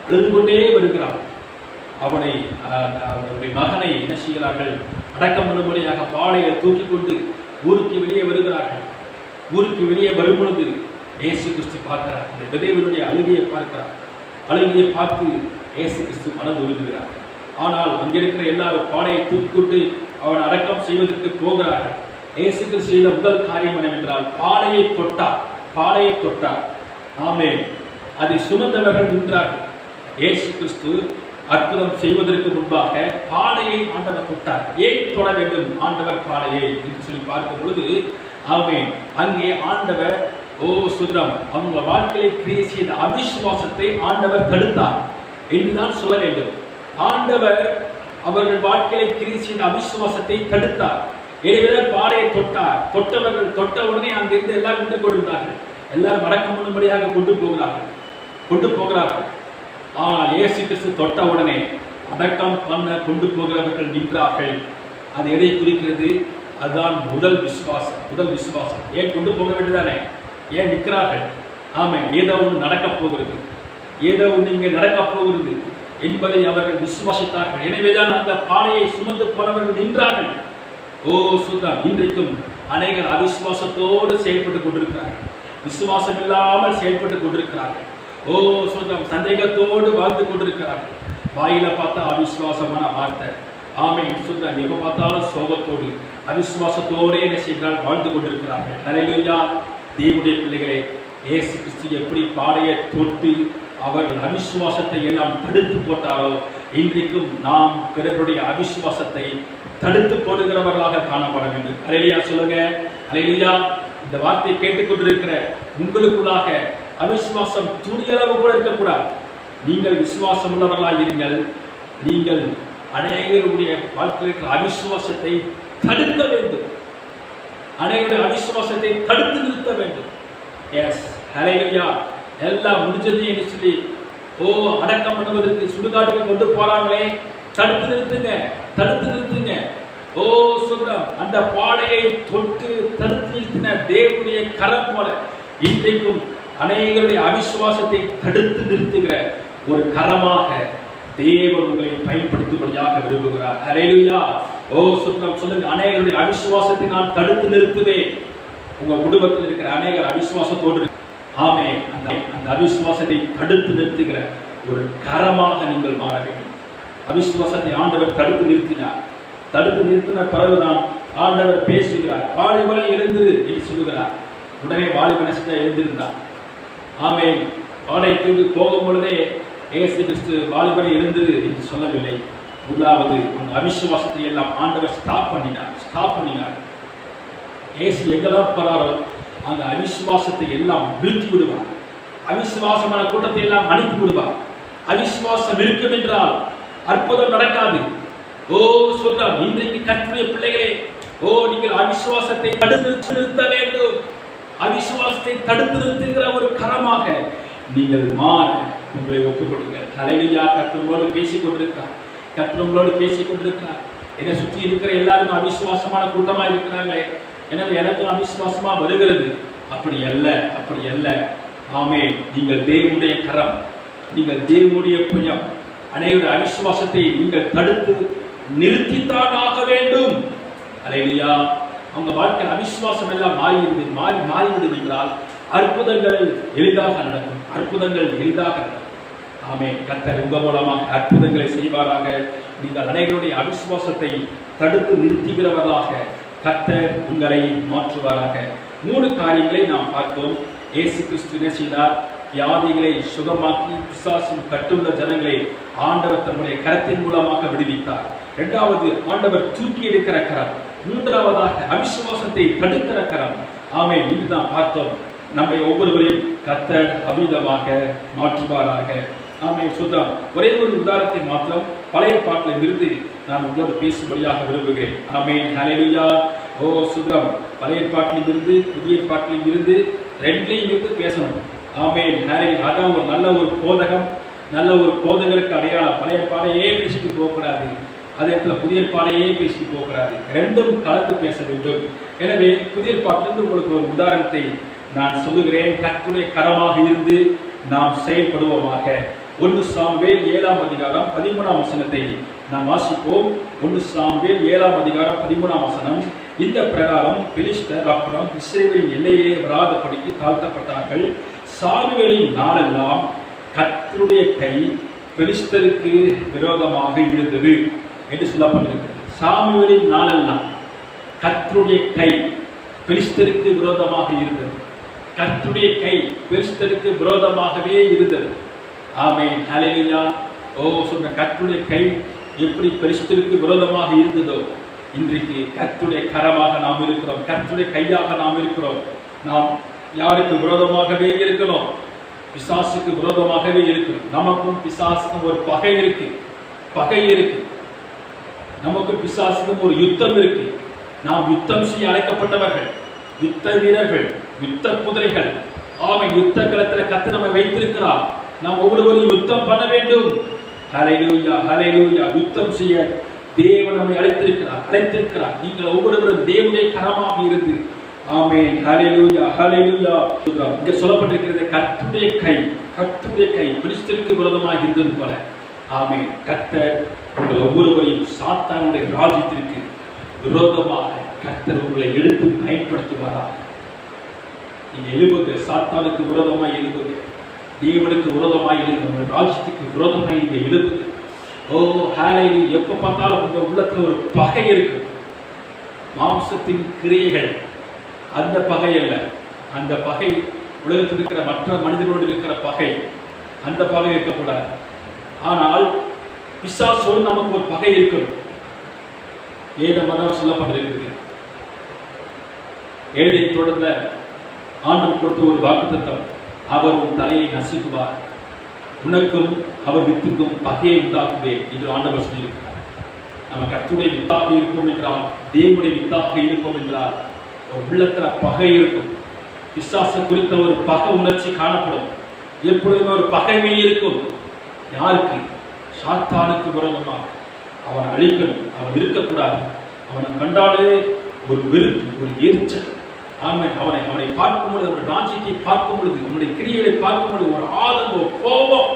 அழுது கொண்டே வருகிறாள். அவனுடைய மகனை என்ன செய்கிறார்கள்? அடக்கம் பண்ணும்படியாக பாடையை தூக்கி கொண்டு ஊருக்கு வெளியே வருகிறார்கள். ஊருக்கு வெளியே வரும் பொழுது இயேசு கிறிஸ்து பார்க்கிறார். இந்த விதைவனுடைய அழுகையை பார்க்கிறார். அழுகையை பார்த்து இயேசு கிறிஸ்து மனது உருகுகிறார். ஆனால் அங்கிருக்கிற எல்லாரும் பாடையை தூக்கி கொண்டு அவன் அடக்கம் செய்வதற்கு போகிறார்கள். இயேசு கிறிஸ்து செய்த முதல் காரியம் என்னவென்றால் பாடையை தொட்டார். ஆமென். அதை சுமந்தவர்கள் நின்றார்கள். இயேசு கிறிஸ்து அற்புதம் செய்வதற்கு முன்பாக பாடையை ஆண்டவர் தொட்டார். ஏன் தொட வேண்டும் ஆண்டவர் பாடையை என்று சொல்லி பார்க்கும் பொழுது ஆமென் அங்கே ஆண்டவர் சுதரம் அவங்க வாழ்க்கையை கிரியை செய்த அவிசுவாசத்தை ஆண்டவர் தடுத்தார் என்றுதான் சொல்ல வேண்டும். ஆண்டவர் அவர்கள் வாழ்க்கையை கிரியை செய்த அவிசுவாசத்தை தடுத்தார். எனவே பாடையை தொட்டவர்கள் தொட்ட உடனே அங்கிருந்து எல்லாரும் நின்று கொண்டிருந்தார்கள். எல்லாரும் அடக்கம் பண்ணும்படியாக கொண்டு போகிறார்கள். ஆனால் இயேசு கிறிஸ்து தொட்ட உடனே அடக்கம் பண்ண கொண்டு போகிறவர்கள் நின்றார்கள். அது எதை குறிக்கிறது? அதுதான் முதல் விசுவாசம். ஏன் கொண்டு போக வேண்டியதானே? ஏன் நிற்கிறார்கள்? ஆமாம், ஏதோ ஒன்று நடக்கப் போகிறது, ஏதோ ஒன்று இங்கே நடக்கப் போகிறது என்பதை அவர்கள் விசுவாசித்தார்கள். எனவேதான் அந்த பாடையை சுமந்து போனவர்கள் நின்றார்கள். இன்றைக்கும் அநேகர் அவிசுவாசத்தோடு செயல்பட்டுக் கொண்டிருக்கிறார்கள், விசுவாசம் இல்லாமல் செயல்பட்டுக் கொண்டிருக்கிறார்கள். சந்தேகத்தோடு வாழ்ந்து கொண்டிருக்கிறார்கள். வாயில பார்த்தா அவிசுவாசமான வார்த்தை. ஆமென். எப்ப பார்த்தாலும் சோகத்தோடு அவிசுவாசத்தோடு என்ன செய்கிறார்கள்? வாழ்ந்து கொண்டிருக்கிறார்கள். ஹல்லேலூயா. தேவனுடைய பிள்ளைகளே, இயேசு கிறிஸ்து எப்படி பாடையை தொட்டு அவர்கள் அவிசுவாசத்தை எல்லாம் தடுத்து போட்டாரோ, இன்றைக்கும் நாம் பிறருடைய அவிசுவாசத்தை தடுத்து போடுகிறவர்களாக காணப்பட வேண்டும். ஹல்லேலூயா சொல்லுங்க. ஹல்லேலூயா. இந்த வார்த்தையை கேட்டுக்கொண்டிருக்கிற உங்களுக்குள்ளாக அவிசுவாசம் துணியளவு கூட இருக்கக்கூடாது. நீங்கள் விசுவாசம் உள்ளவர்களாக இருங்கள். நீங்கள் அநேகருடைய வாழ்க்கையில் அவிசுவாசத்தை தடுக்க வேண்டும். அநேகருடைய அவிசுவாசத்தை தடுத்து நிறுத்த வேண்டும். எஸ், ஹல்லேலூயா. எல்லாம் முடிஞ்சது என்று சொல்லி அடக்கம் பண்ணுவதற்கு சுடுகாட்டுக்கு கொண்டு போறாங்களே, தடுத்து நிறுத்துங்க. சொல்றோம், அந்த பாடையை தொட்டு தடுத்து நிறுத்தின தேவனுடைய கரம் போல இன்றைக்கும் அநேகருடைய அவிசுவாசத்தை தடுத்து நிறுத்துகிற ஒரு கரமாக தேவன் உங்களை பயன்படுத்தும்படியாக விரும்புகிறார். ஹல்லேலூயா. சொல்லுங்க, அநேகருடைய அவிசுவாசத்தை நான் தடுத்து நிறுத்துவேன். உங்க குடும்பத்தில் இருக்கிற அநேகர் அவிசுவாசத்தோடு ஆமென் அந்த அவிசுவாசத்தை தடுத்து நிறுத்துகிற ஒரு கரமாக நீங்கள் மாற வேண்டும். அவிசுவாசத்தை ஆண்டவர் தடுத்து நிறுத்தின பிறகுதான் ஆண்டவர் பேசுகிறார். வாலிபனை எழுந்து என்று சொல்லுகிறார். உடனே வாலிபனை எழுந்திருந்தார். ஆமென். பாடைக்கு போகும் பொழுதே இயேசு கிறிஸ்து வாலிபனை எழுந்து என்று சொல்லவில்லை. முதலாவது அந்த அவிசுவாசத்தை எல்லாம் ஆண்டவர் ஸ்டாப் பண்ணினார். இயேசு எங்கெல்லாம் போறாரோ அந்த அவிசுவாசத்தை எல்லாம் நிறுத்தி விடுவார். அவிசுவாசமான கூட்டத்தை எல்லாம் அனுப்பி விடுவார். அவிசுவாசம் இருக்கும் என்றால் அற்புதம் நடக்காது. சொல்றார், இன்றைக்கு கர்த்தருடைய பிள்ளைகளே, நீங்கள் அவிசுவாசத்தை தடுத்து நிறுத்த வேண்டும். அவிசுவாசத்தை தடுத்து நிறுத்துகிற ஒரு கரமாக நீங்கள் மாற உங்களை ஒப்புக்கொடுங்க. ஹல்லேலூயா. கர்த்தரோடு பேசிக் கொண்டிருக்கிறார். என்னை சுற்றி இருக்கிற எல்லாரும் அவிசுவாசமான கூட்டமா இருக்கிறாங்களே, எனவே எனக்கும் அவிசுவாசமா வருகிறது. அப்படி அல்ல. ஆமென். நீங்கள் தேவனுடைய கரம், நீங்கள் தேவனுடைய புயம். அனைவருடைய அவிசுவாசத்தை நீங்கள் தடுத்து நிறுத்தித்தான் ஆக வேண்டும். அல்லேலூயா. அவங்க வாழ்க்கை அவிசுவாசம் எல்லாம் மாறிவிடும் என்றால் அற்புதங்கள் எளிதாக நடக்கும். அற்புதங்கள் எளிதாக நடக்கும். ஆமென். கர்த்தர் உங்க மூலமாக அற்புதங்களை செய்வாராக. நீங்கள் அனைவருடைய அவிசுவாசத்தை தடுத்து நிறுத்துகிறவர்களாக கர்த்தர் உங்களை மாற்றுவாராக. 3 காரியங்களை நாம் பார்த்தோம். இயேசு கிறிஸ்து என்ன செய்தார்? வியாதிகளை சுகமாக்கி பிசாசின் கட்டுள்ள ஜனங்களை ஆண்டவர் தன்னுடைய கரத்தின் மூலமாக விடுவித்தார். 2வது, ஆண்டவர் தூக்கி எடுக்கிற கரம். 3வதாக அவிசுவாசத்தை தடுக்கிற கரம். ஆமென். இதுதான் பார்த்தோம். நம்மை ஒவ்வொருவரையும் கர்த்தர் அமிதமாக மாற்றுவாராக. ஆமென். சொல்றோம். ஒரே ஒரு உதாரணத்தை மாத்திரம் பழைய பாட்டில் இருந்து நான் உங்களோடு பேசும்படியாக விரும்புகிறேன். ஆமென். ஹல்லேலூயா. ஓ சுதம், பழைய பாட்டில் இருந்து புதிய பாட்டில் இருந்து ரெண்டையும் இருந்து பேசணும். ஆமென். அதான் ஒரு நல்ல ஒரு போதகம், நல்ல ஒரு போதகருக்கு அடையாளம். பழைய பாடையே பேசிட்டு போகக்கூடாது, அதே இடத்துல புதிய பாடையே பேசிட்டு போகக்கூடாது. ரெண்டும் கலந்து பேச வேண்டும். எனவே புதிய பாட்டிலிருந்து உங்களுக்கு ஒரு உதாரணத்தை நான் சொல்லுகிறேன். கர்த்தருடைய கரமாக இருந்து நாம் செயல்படுவோமாக. 1 சாமுவேல் 7ஆம் அதிகாரம் 13ஆம் வசனத்தை நாம் வாசிப்போம். 1 சாமுவேல் 7ஆம் அதிகாரம் 13ஆம் வசனம். இந்த பிரகாரம் பெலிஸ்தர் அப்புறம் இஸ்ரவேலின் எல்லையே வராதபடிக்கு தாழ்த்தப்பட்டார்கள். சாமுவேலின் நாளெல்லாம் கர்த்தருடைய கை பெலிஸ்தருக்கு விரோதமாக இருந்தது என்று சொல்லப்பட்டிருக்கிறது. சாமுவேலின் நாளெல்லாம் கர்த்தருடைய கை பெலிஸ்தருக்கு விரோதமாக இருந்தது. கர்த்தருடைய கை பெலிஸ்தருக்கு விரோதமாகவே இருந்தது. ஆமென். ஹல்லேலூயா. ஓ சொன்ன கர்த்தருடைய கை எப்படி பெலிஸ்தருக்கு விரோதமாக இருந்ததோ, இன்றைக்கு கர்த்தருடைய கரமாக நாம் இருக்கிறோம். கர்த்தருடைய கையாக நாம் இருக்கிறோம். நாம் யாருக்கு விரோதமாகவே இருக்கிறோம்? பிசாசுக்கு விரோதமாகவே இருக்கிறோம். நமக்கும் பிசாசுக்கும் ஒரு பகை இருக்கு. நமக்கு பிசாசுக்கும் ஒரு யுத்தம் இருக்கு. நாம் யுத்தம் செய்ய அழைக்கப்பட்டவர்கள், யுத்த வீரர்கள், யுத்த குதிரைகள். ஆமென். யுத்த களத்தில் கர்த்தர் நம்மை வைத்திருக்கிறார். நாம் ஒவ்வொருவரும் யுத்தம் பண்ண வேண்டும். ஹல்லேலூயா, ஹல்லேலூயா. யுத்தம் செய்ய தேவன் நம்மை அழைத்திருக்கிறார். நீங்கள் ஒவ்வொருவரும் தேவனுடைய கரமாக இருந்து. ஆமென். ஹல்லேலூயா, ஹல்லேலூயா. இங்கே சொல்லப்பட்டிருக்கிறது கர்த்தருடைய கை பெலிஸ்தருக்கு விரோதமாக இருந்தது போல. ஆமென். கர்த்தர் உங்கள் ஒவ்வொருவரையும் சாத்தானுடைய ராஜ்யத்திற்கு விரோதமாக கர்த்தர் உங்களை எடுத்து பயன்படுத்துவாராக. நீங்க எழுபது சாத்தானுக்கு விரோதமாக எழுபது, தேவனுக்கு விரோதமாக எழுபது, ராஜ்யத்துக்கு விரோதமாக நீங்க எழுபது. ஓ ஹல்லேலூயா. எப்ப பார்த்தாலும் உங்க உள்ளத்துல ஒரு பகை இருக்கு. மாம்சத்தின் கிரியைகள், அந்த பகை அல்ல. அந்த பகை உலகத்தில் இருக்கிற மற்ற மனிதர்களோடு இருக்கிற பகை, அந்த பகை இருக்கக்கூடாது. ஆனால் பிசாசோடு நமக்கு ஒரு பகை இருக்கணும். சொல்லப்பட்டிருக்கிறது. ஏழை தொடர்ந்த ஆண்டவர் கொடுத்த ஒரு வாக்குத்தத்தம், அவர் உன் தலையை நசுக்குவார், உனக்கும் அவர் வித்துக்கும் பகையை உண்டாக்குவேன் என்று ஆண்டவர் சொல்லியிருக்கிறார். நம்ம கர்த்தருடைய வித்தாக இருப்போம் என்றால், தேவனுடைய வித்தாக இருப்போம் என்றால் உள்ளத்துல பகை இருக்கும். பிசாசு குறித்த ஒரு பகை உணர்ச்சி காணப்படும். எப்பொழுதுமே ஒரு பகைமை இருக்கும். யாருக்கு? சாத்தானுக்கு விரோதமாக. அவன் அழிக்கணும், அவன் இருக்கக்கூடாது. அவனை கண்டாலே ஒரு வெறுப்பு, ஒரு எரிச்சல். ஆமென். அவனை பார்க்கும் பொழுது, அவனுடைய ராஜ்யத்தை பார்க்கும் பொழுது, அவனுடைய கிரியைகளை பார்க்கும் பொழுது ஒரு ஆதங்கம், ஒரு கோபம்.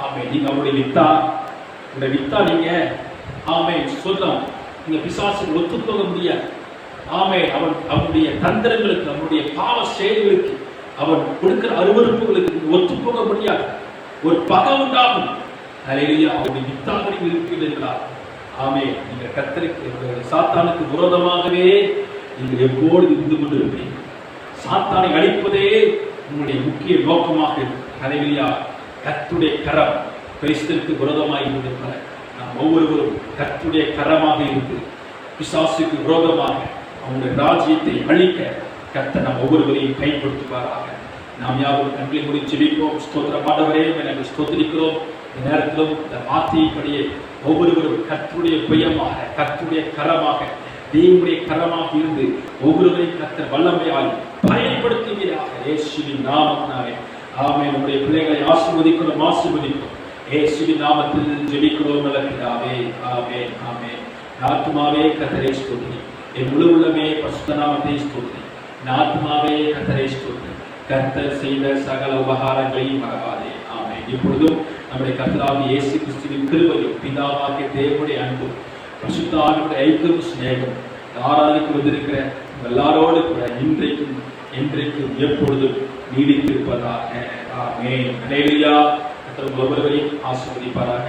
ஆமென். நீங்க அவனுடைய வித்தா நீங்க. ஆமென். சொல்லலாம். நீங்க பிசாசுக்கு ஒத்துப்போக முடியாது. ஆமென். அவனுடைய தந்திரங்களுக்கு, அவனுடைய பாவ செயல்களுக்கு, அவன் கொடுக்கிற அருவருப்புகளுக்கு ஒத்துப்போக முடியாது. ஒரு பகை உண்டாகும். ஹல்லேலூயா. அவருடைய வித்தாக நீங்கள் இருக்கிறீர்களா? ஆமென். நீங்க கர்த்தருக்கு, சாத்தானுக்கு விரோதமாகவே நீங்கள் எப்போது இருந்து கொண்டிருப்பீங்க. சாத்தானை அழிப்பதே உங்களுடைய முக்கிய நோக்கமாக இருக்கு. ஹல்லேலூயா. கர்த்தருடைய கரம் பெலிஸ்தருக்கு விரோதமாக இருந்தது. நாம் ஒவ்வொருவரும் கர்த்தருடைய கரமாக இருந்து பிசாசுக்கு விரோதமாக அவனுடைய ராஜ்யத்தை அழிக்க கர்த்தர் நாம் ஒவ்வொருவரையும் கைப்படுத்துவாராக. நாம் யாரும் கண்களை மூடி ஜெபிப்போம். ஸ்தோத்திரம் ஆண்டவரே, நாங்கள் ஸ்தோத்திரிக்கிறோம். இந்த நேரத்திலும் இந்த வார்த்தையின்படியே ஒவ்வொருவரும் கர்த்தருடைய பயமாக, கர்த்தருடைய கரமாக, தேவனுடைய கரமாக இருந்து ஒவ்வொருவரையும் கர்த்தர் வல்லமையால் பயன்படுத்துவீராக. இயேசுவின் நாமத்தினாலே ஆமென். நம்முடைய பிள்ளைகளை ஆசீர்வதிக்கிறோம். இயேசுவின் நாமத்தில் ஜெபிக்கிறோம் நல்ல பிதாவே. ஆமென், ஆமென். ஆத்துமாவே கர்த்தரை ஸ்தோத்திரி, என் முழு உள்ளமே பரிசுத்த நாமத்தை ஸ்தோத்திரி. ஆத்துமாவே கர்த்தரை ஸ்தோத்திரி. கர்த்தர் செய்த சகல உபகாரங்களையும் மறவாதே. ஆமென். இப்பொழுதும் நம்முடைய கர்த்தராகிய இயேசு கிறிஸ்துவின் கிருபையும், பிதாவாகிய தேவனுடைய அன்பும், பரிசுத்த ஆவியுடைய ஐக்கியமும் சிநேகமும் ஆராதனைக்கு வந்திருக்கிற எல்லாரோடு கூட இன்றைக்கும் என்றைக்கும் எப்பொழுதும் நீடித்திருப்பதாக. ஆமென். அல்லேலூயா. கர்த்தர் ஒவ்வொருவரையும் ஆசீர்வதிப்பாராக.